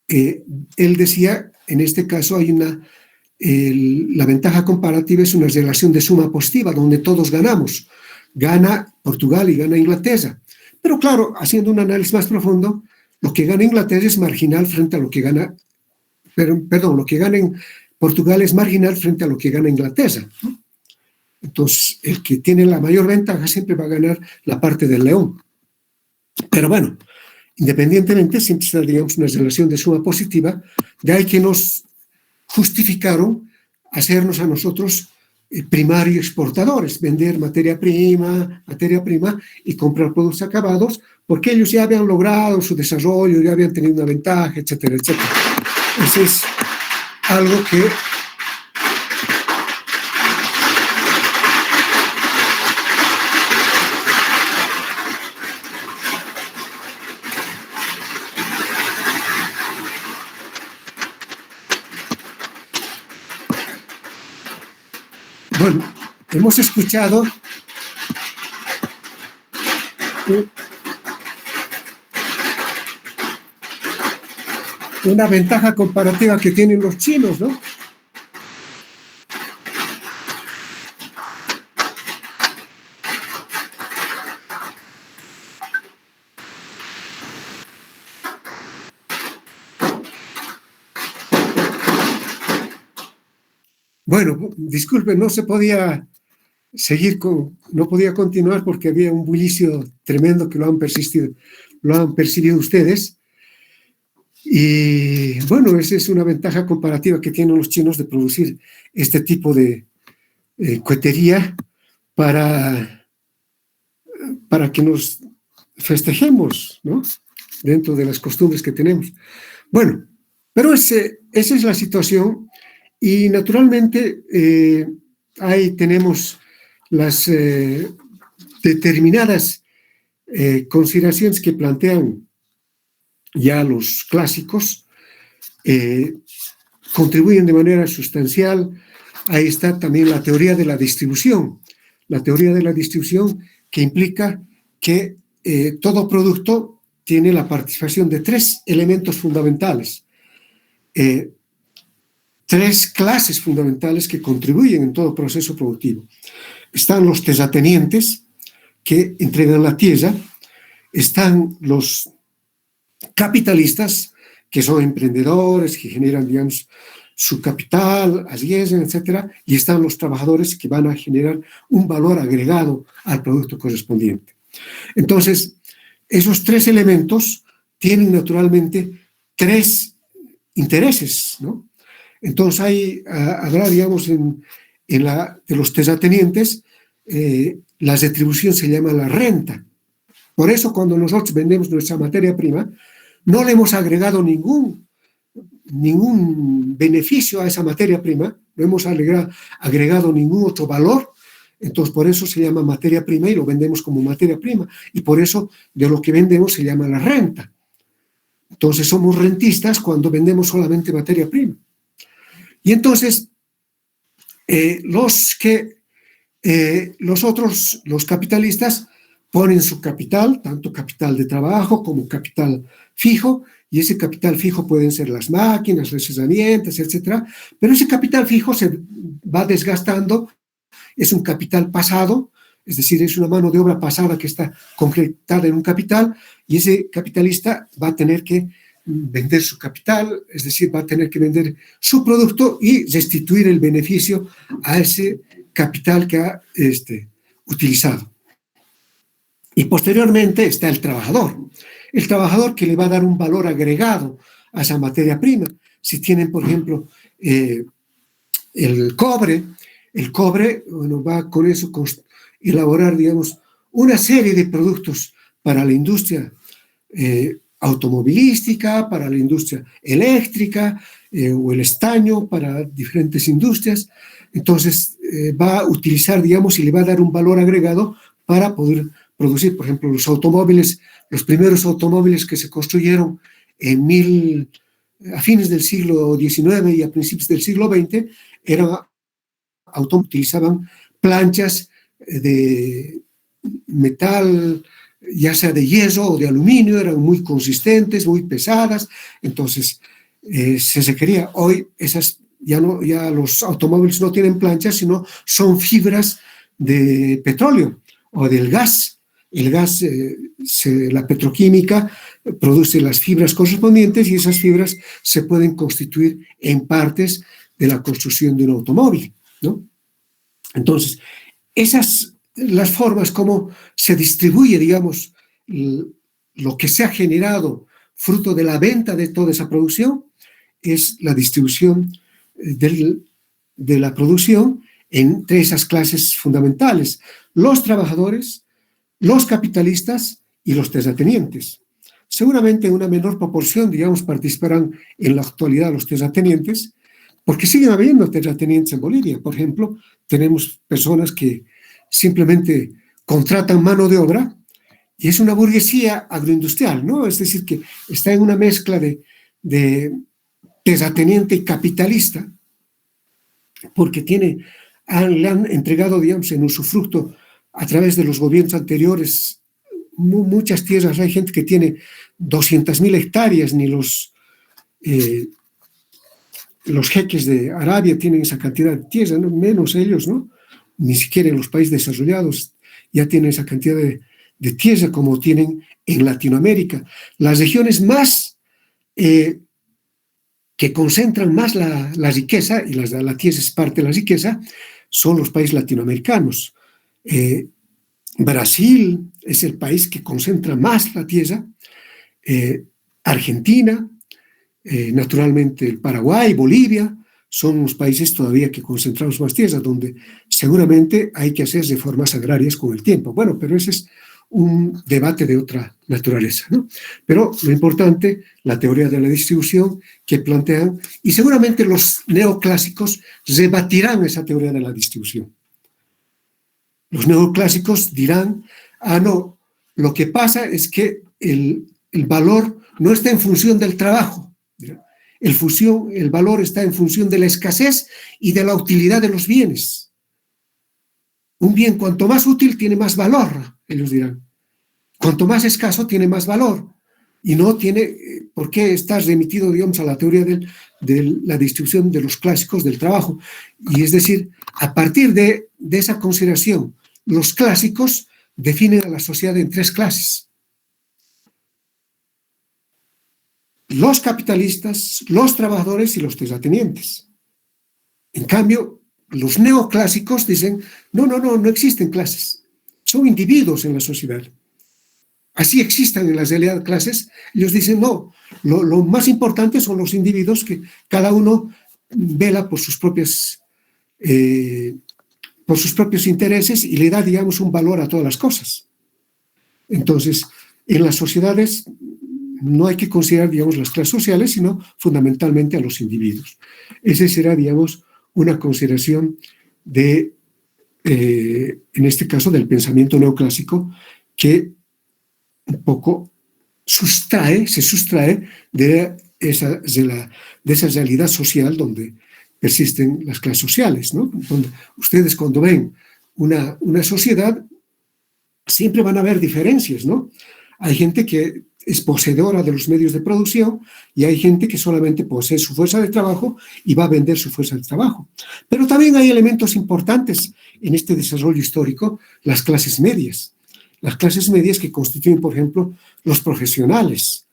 Él decía, en este caso la ventaja comparativa es una relación de suma positiva, donde todos ganamos. Gana Portugal y gana Inglaterra. Pero claro, haciendo un análisis más profundo, lo que gana Inglaterra es marginal frente a lo que gana, lo que gana en Portugal es marginal frente a lo que gana Inglaterra, ¿no? Entonces, el que tiene la mayor ventaja siempre va a ganar la parte del león. Pero bueno, independientemente, siempre está, digamos, una relación de suma positiva, de ahí que nos justificaron hacernos a nosotros primario exportadores, vender materia prima y comprar productos acabados, porque ellos ya habían logrado su desarrollo, ya habían tenido una ventaja, etcétera, etcétera. Eso es algo que bueno, hemos escuchado una ventaja comparativa que tienen los chinos, ¿no? Bueno, disculpen, no se podía no podía continuar porque había un bullicio tremendo que lo han percibido ustedes. Y bueno, esa es una ventaja comparativa que tienen los chinos de producir este tipo de cohetería para que nos festejemos, ¿no? Dentro de las costumbres que tenemos. Bueno, pero esa es la situación, y naturalmente ahí tenemos las determinadas consideraciones que plantean ya los clásicos, contribuyen de manera sustancial. Ahí está también la teoría de la distribución que implica que todo producto tiene la participación de 3 elementos fundamentales. tres clases fundamentales que contribuyen en todo proceso productivo. Están los terratenientes, que entregan la tierra. Están los capitalistas, que son emprendedores, que generan, digamos, su capital, arriesgan, etcétera, y están los trabajadores que van a generar un valor agregado al producto correspondiente. Entonces, esos tres elementos tienen naturalmente tres intereses, ¿no? Entonces habrá, digamos, de los terratenientes, la retribución se llama la renta. Por eso cuando nosotros vendemos nuestra materia prima, no le hemos agregado ningún beneficio a esa materia prima, no hemos agregado ningún otro valor. Entonces por eso se llama materia prima y lo vendemos como materia prima, y por eso de lo que vendemos se llama la renta. Entonces somos rentistas cuando vendemos solamente materia prima. Y entonces los capitalistas ponen su capital, tanto capital de trabajo como capital fijo, y ese capital fijo pueden ser las máquinas, las herramientas, etcétera, pero ese capital fijo se va desgastando, es un capital pasado, es decir, es una mano de obra pasada que está concretada en un capital, y ese capitalista va a tener que vender su capital, es decir, va a tener que vender su producto y restituir el beneficio a ese capital que ha utilizado. Y posteriormente está el trabajador que le va a dar un valor agregado a esa materia prima. Si tienen, por ejemplo, el cobre, bueno, va con eso elaborar, digamos, una serie de productos para la industria automovilística, para la industria eléctrica, o el estaño para diferentes industrias. Entonces va a utilizar, digamos, y le va a dar un valor agregado para poder producir, por ejemplo, los primeros automóviles que se construyeron a fines del siglo XIX y a principios del siglo XX, utilizaban planchas de metal, ya sea de hierro o de aluminio, eran muy consistentes, muy pesadas. Entonces se requería. Hoy ya los automóviles no tienen planchas, sino son fibras de petróleo o del gas. El gas, la petroquímica produce las fibras correspondientes, y esas fibras se pueden constituir en partes de la construcción de un automóvil, ¿no? Entonces, las formas como se distribuye, digamos, lo que se ha generado fruto de la venta de toda esa producción, es la distribución de la producción entre esas clases fundamentales: los trabajadores, los capitalistas y los terratenientes. Seguramente en una menor proporción, digamos, participarán en la actualidad los terratenientes, porque siguen habiendo terratenientes en Bolivia. Por ejemplo, tenemos personas que simplemente contratan mano de obra, y es una burguesía agroindustrial, ¿no? Es decir, que está en una mezcla de terrateniente y capitalista, porque le han entregado, digamos, en usufructo a través de los gobiernos anteriores muchas tierras. Hay gente que tiene 200.000 hectáreas, ni los jeques de Arabia tienen esa cantidad de tierra, ¿no? Menos ellos, ¿no? Ni siquiera en los países desarrollados ya tienen esa cantidad de tierra como tienen en Latinoamérica. Las regiones más que concentran más la riqueza, y la tierra es parte de la riqueza, son los países latinoamericanos. Brasil es el país que concentra más la tierra, Argentina, naturalmente el Paraguay, Bolivia, son los países todavía que concentramos más tierra, donde seguramente hay que hacer reformas agrarias con el tiempo. Bueno, pero ese es un debate de otra naturaleza, ¿no? Pero lo importante, la teoría de la distribución que plantean, y seguramente los neoclásicos rebatirán esa teoría de la distribución. Los neoclásicos dirán: no, lo que pasa es que el valor no está en función del trabajo, el valor está en función de la escasez y de la utilidad de los bienes. Un bien cuanto más útil tiene más valor, ellos dirán. Cuanto más escaso tiene más valor. y no tiene por qué estar remitido, digamos, a la teoría de la distribución de los clásicos del trabajo. Y es decir, a partir de esa consideración, los clásicos definen a la sociedad en tres clases: los capitalistas, los trabajadores y los terratenientes. En cambio, los neoclásicos dicen, no existen clases, son individuos en la sociedad. Así existan en la realidad clases, ellos dicen, no, lo más importante son los individuos, que cada uno vela por sus propios intereses y le da, digamos, un valor a todas las cosas. Entonces, en las sociedades no hay que considerar, digamos, las clases sociales, sino fundamentalmente a los individuos. Esa será, digamos, una consideración de, en este caso, del pensamiento neoclásico, que un poco se sustrae de esa realidad social donde persisten las clases sociales, ¿no? Donde ustedes, cuando ven una sociedad, siempre van a haber diferencias, ¿no? Hay gente que es poseedora de los medios de producción y hay gente que solamente posee su fuerza de trabajo y va a vender su fuerza de trabajo. Pero también hay elementos importantes en este desarrollo histórico: las clases medias. Las clases medias que constituyen, por ejemplo, los profesionales,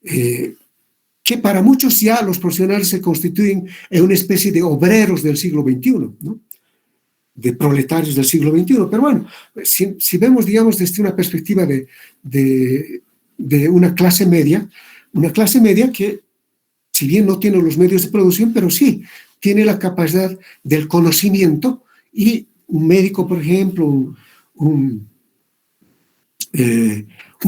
que para muchos ya los profesionales se constituyen en una especie de obreros del siglo XXI, ¿no? De proletarios del siglo XXI. Pero bueno, si vemos, digamos, desde una perspectiva de una clase media que, si bien no tiene los medios de producción, pero sí tiene la capacidad del conocimiento, y un médico, por ejemplo, un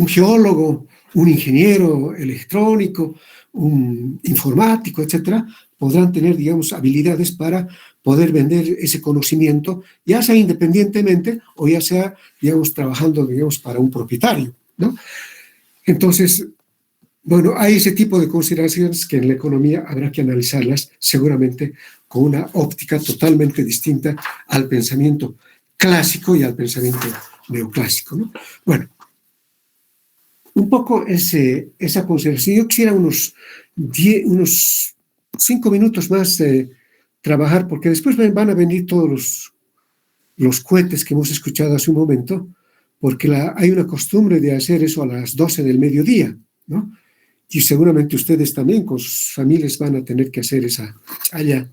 geólogo, un ingeniero electrónico, un informático, etcétera, podrán tener, digamos, habilidades para poder vender ese conocimiento, ya sea independientemente o ya sea, digamos, trabajando, digamos, para un propietario, ¿no? Entonces, bueno, hay ese tipo de consideraciones que en la economía habrá que analizarlas seguramente con una óptica totalmente distinta al pensamiento clásico y al pensamiento neoclásico, ¿no? Bueno, un poco esa consideración. Yo quisiera unos 5 minutos más trabajar, porque después van a venir todos los cohetes que hemos escuchado hace un momento, porque hay una costumbre de hacer eso a las 12 del mediodía, ¿no? Y seguramente ustedes también con sus familias van a tener que hacer esa chaya,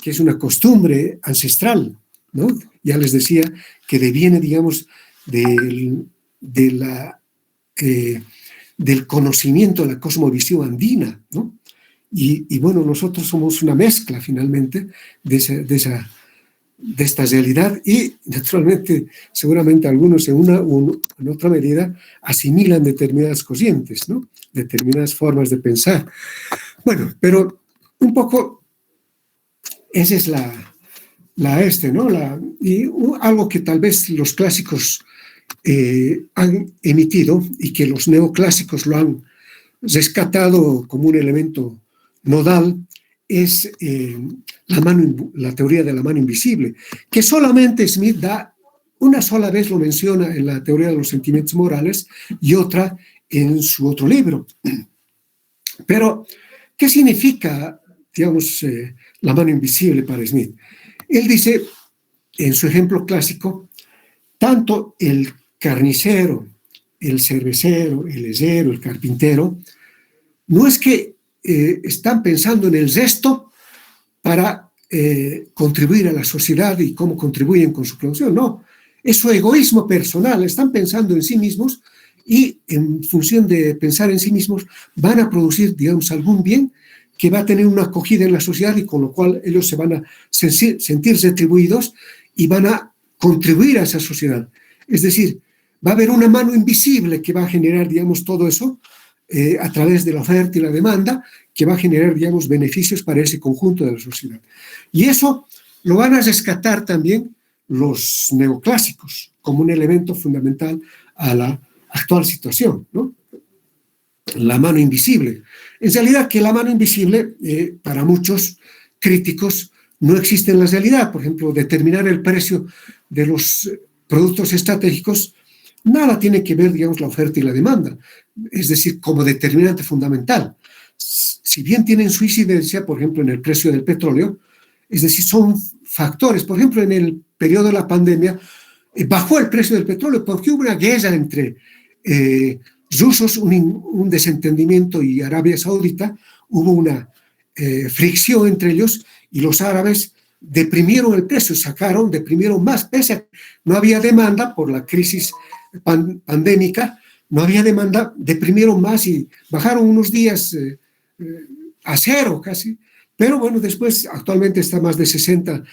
que es una costumbre ancestral, ¿no? Ya les decía que deviene, digamos, del conocimiento de la cosmovisión andina, ¿no? Y bueno, nosotros somos una mezcla finalmente de esta realidad, y naturalmente seguramente algunos en una u en otra medida asimilan determinadas corrientes, ¿no? Determinadas formas de pensar. Bueno, pero un poco esa es ¿no? Algo que tal vez los clásicos han emitido y que los neoclásicos lo han rescatado como un elemento nodal, es la teoría de la mano invisible, que solamente Smith una sola vez lo menciona en la teoría de los sentimientos morales y otra en su otro libro. Pero, ¿qué significa, digamos, la mano invisible para Smith? Él dice, en su ejemplo clásico, tanto el carnicero, el cervecero, el herrero, el carpintero, no es que están pensando en el resto para contribuir a la sociedad y cómo contribuyen con su producción. No, es su egoísmo personal. Están pensando en sí mismos y, en función de pensar en sí mismos, van a producir, digamos, algún bien que va a tener una acogida en la sociedad, y con lo cual ellos se van a sentir retribuidos y van a contribuir a esa sociedad. Es decir, va a haber una mano invisible que va a generar, digamos, todo eso a través de la oferta y la demanda, que va a generar, digamos, beneficios para ese conjunto de la sociedad. Y eso lo van a rescatar también los neoclásicos como un elemento fundamental a la actual situación, ¿no? La mano invisible. En realidad, que la mano invisible, para muchos críticos, no existe en la realidad. Por ejemplo, determinar el precio de los productos estratégicos nada tiene que ver, digamos, la oferta y la demanda, es decir, como determinante fundamental. Si bien tienen su incidencia, por ejemplo, en el precio del petróleo, es decir, son factores, por ejemplo, en el periodo de la pandemia, bajó el precio del petróleo porque hubo una guerra entre rusos, un desentendimiento, y Arabia Saudita, hubo una fricción entre ellos, y los árabes deprimieron el precio, deprimieron más, pese a que no había demanda por la crisis pandémica, no había demanda, deprimieron más y bajaron unos días a cero casi, pero bueno, después actualmente está más de $60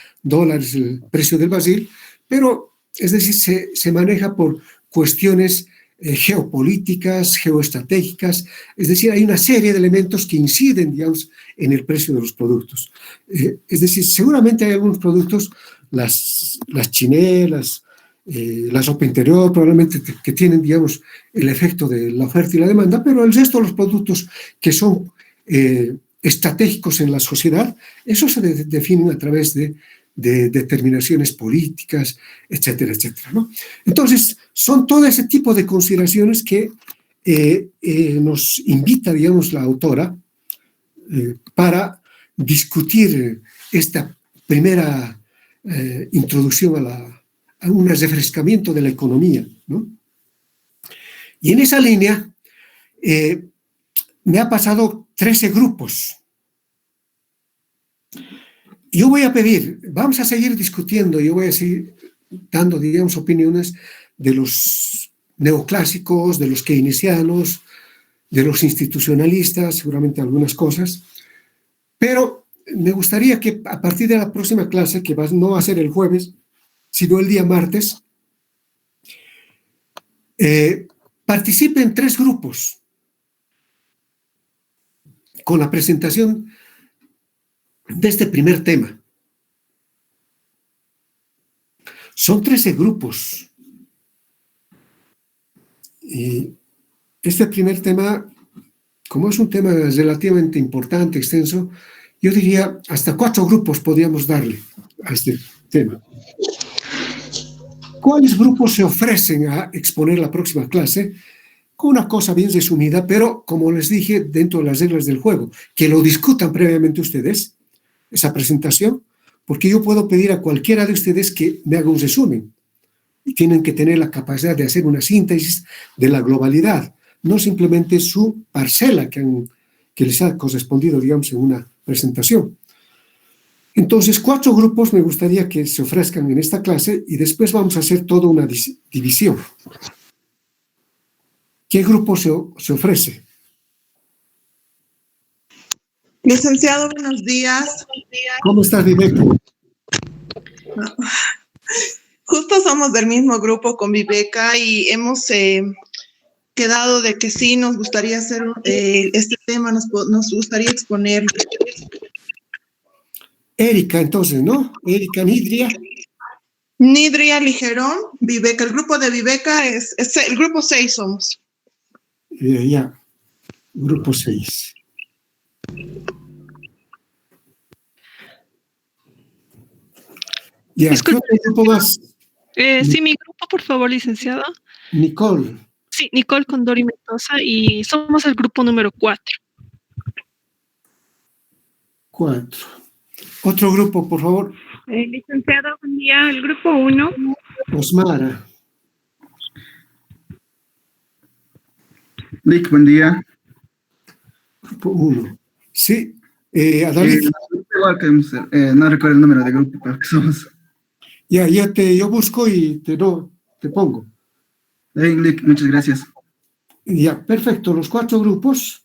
el precio del barril, pero es decir, se maneja por cuestiones geopolíticas, geoestratégicas, es decir, hay una serie de elementos que inciden, digamos, en el precio de los productos. Es decir, seguramente hay algunos productos, las chinelas, la ropa interior, probablemente que tienen, digamos, el efecto de la oferta y la demanda, pero el resto de los productos que son estratégicos en la sociedad, eso se definen a través de determinaciones políticas, etcétera, etcétera, ¿no? Entonces, son todo ese tipo de consideraciones que nos invita, digamos, la autora para discutir esta primera introducción a un refrescamiento de la economía, ¿no? Y en esa línea me ha pasado 13 grupos. Yo voy a pedir, vamos a seguir discutiendo, yo voy a seguir dando, digamos, opiniones de los neoclásicos, de los keynesianos, de los institucionalistas, seguramente algunas cosas, pero me gustaría que a partir de la próxima clase, que no va a ser el jueves, sino el día martes, participen 3 grupos con la presentación de este primer tema. Son 13 grupos. Y este primer tema, como es un tema relativamente importante, extenso, yo diría hasta 4 grupos podríamos darle a este tema. ¿Cuáles grupos se ofrecen a exponer la próxima clase? Con una cosa bien resumida, pero como les dije, dentro de las reglas del juego, que lo discutan previamente ustedes, esa presentación, porque yo puedo pedir a cualquiera de ustedes que me haga un resumen, y tienen que tener la capacidad de hacer una síntesis de la globalidad, no simplemente su parcela que les ha correspondido, digamos, en una presentación. Entonces, 4 grupos me gustaría que se ofrezcan en esta clase, y después vamos a hacer toda una división. ¿Qué grupo se ofrece? Licenciado, buenos días. ¿Cómo estás, Viveca? Justo somos del mismo grupo con Viveca y hemos quedado de que sí nos gustaría hacer este tema, nos gustaría exponerlo. Erika, entonces, ¿no? Erika Nidria. Nidria Ligerón, Viveca. El grupo de Viveca es el grupo 6 somos. Ya, grupo 6. Ya, ¿qué otro grupo más? Sí, mi grupo, por favor, licenciado. Nicole. Sí, Nicole Condori Mendoza, y somos el grupo número 4. 4. Otro grupo, por favor. Licenciado, buen día. El grupo 1. Osmara. Nick, buen día. Grupo 1. Sí, Adalid. Igual que no recuerdo el número de grupo, pero que somos. Ya, yo busco y te pongo. Nick, muchas gracias. Ya, perfecto. Los 4 grupos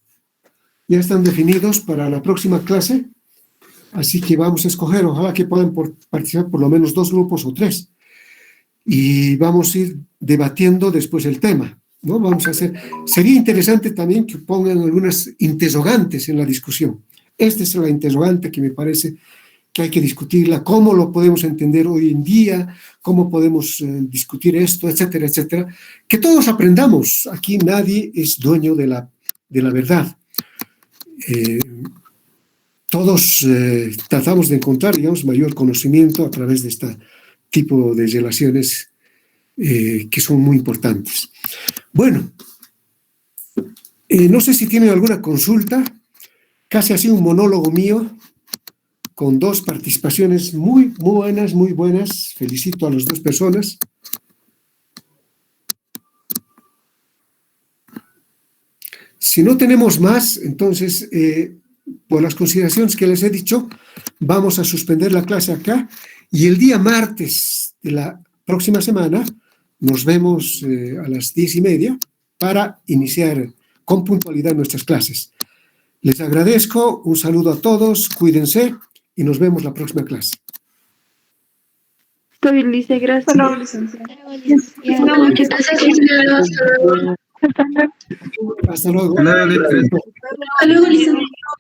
ya están definidos para la próxima clase, así que vamos a escoger, ojalá que puedan participar por lo menos 2 grupos o 3, y vamos a ir debatiendo después el tema, ¿no? Sería interesante también que pongan algunas interrogantes en la discusión. Esta es la interrogante que me parece que hay que discutirla, cómo lo podemos entender hoy en día, cómo podemos discutir esto, etcétera, etcétera. Que todos aprendamos. Aquí nadie es dueño de la verdad. Todos tratamos de encontrar, digamos, mayor conocimiento a través de este tipo de relaciones que son muy importantes. Bueno, no sé si tienen alguna consulta, casi así un monólogo mío, con 2 participaciones muy buenas, muy buenas. Felicito a las 2 personas. Si no tenemos más, entonces, por las consideraciones que les he dicho, vamos a suspender la clase acá y el día martes de la próxima semana nos vemos a las 10:30 para iniciar con puntualidad nuestras clases. Les agradezco, un saludo a todos, cuídense y nos vemos la próxima clase. Está bien, Lice, gracias. Hasta luego, licenciado. Hasta luego. Hasta luego, Lice. Hasta luego, licenciado.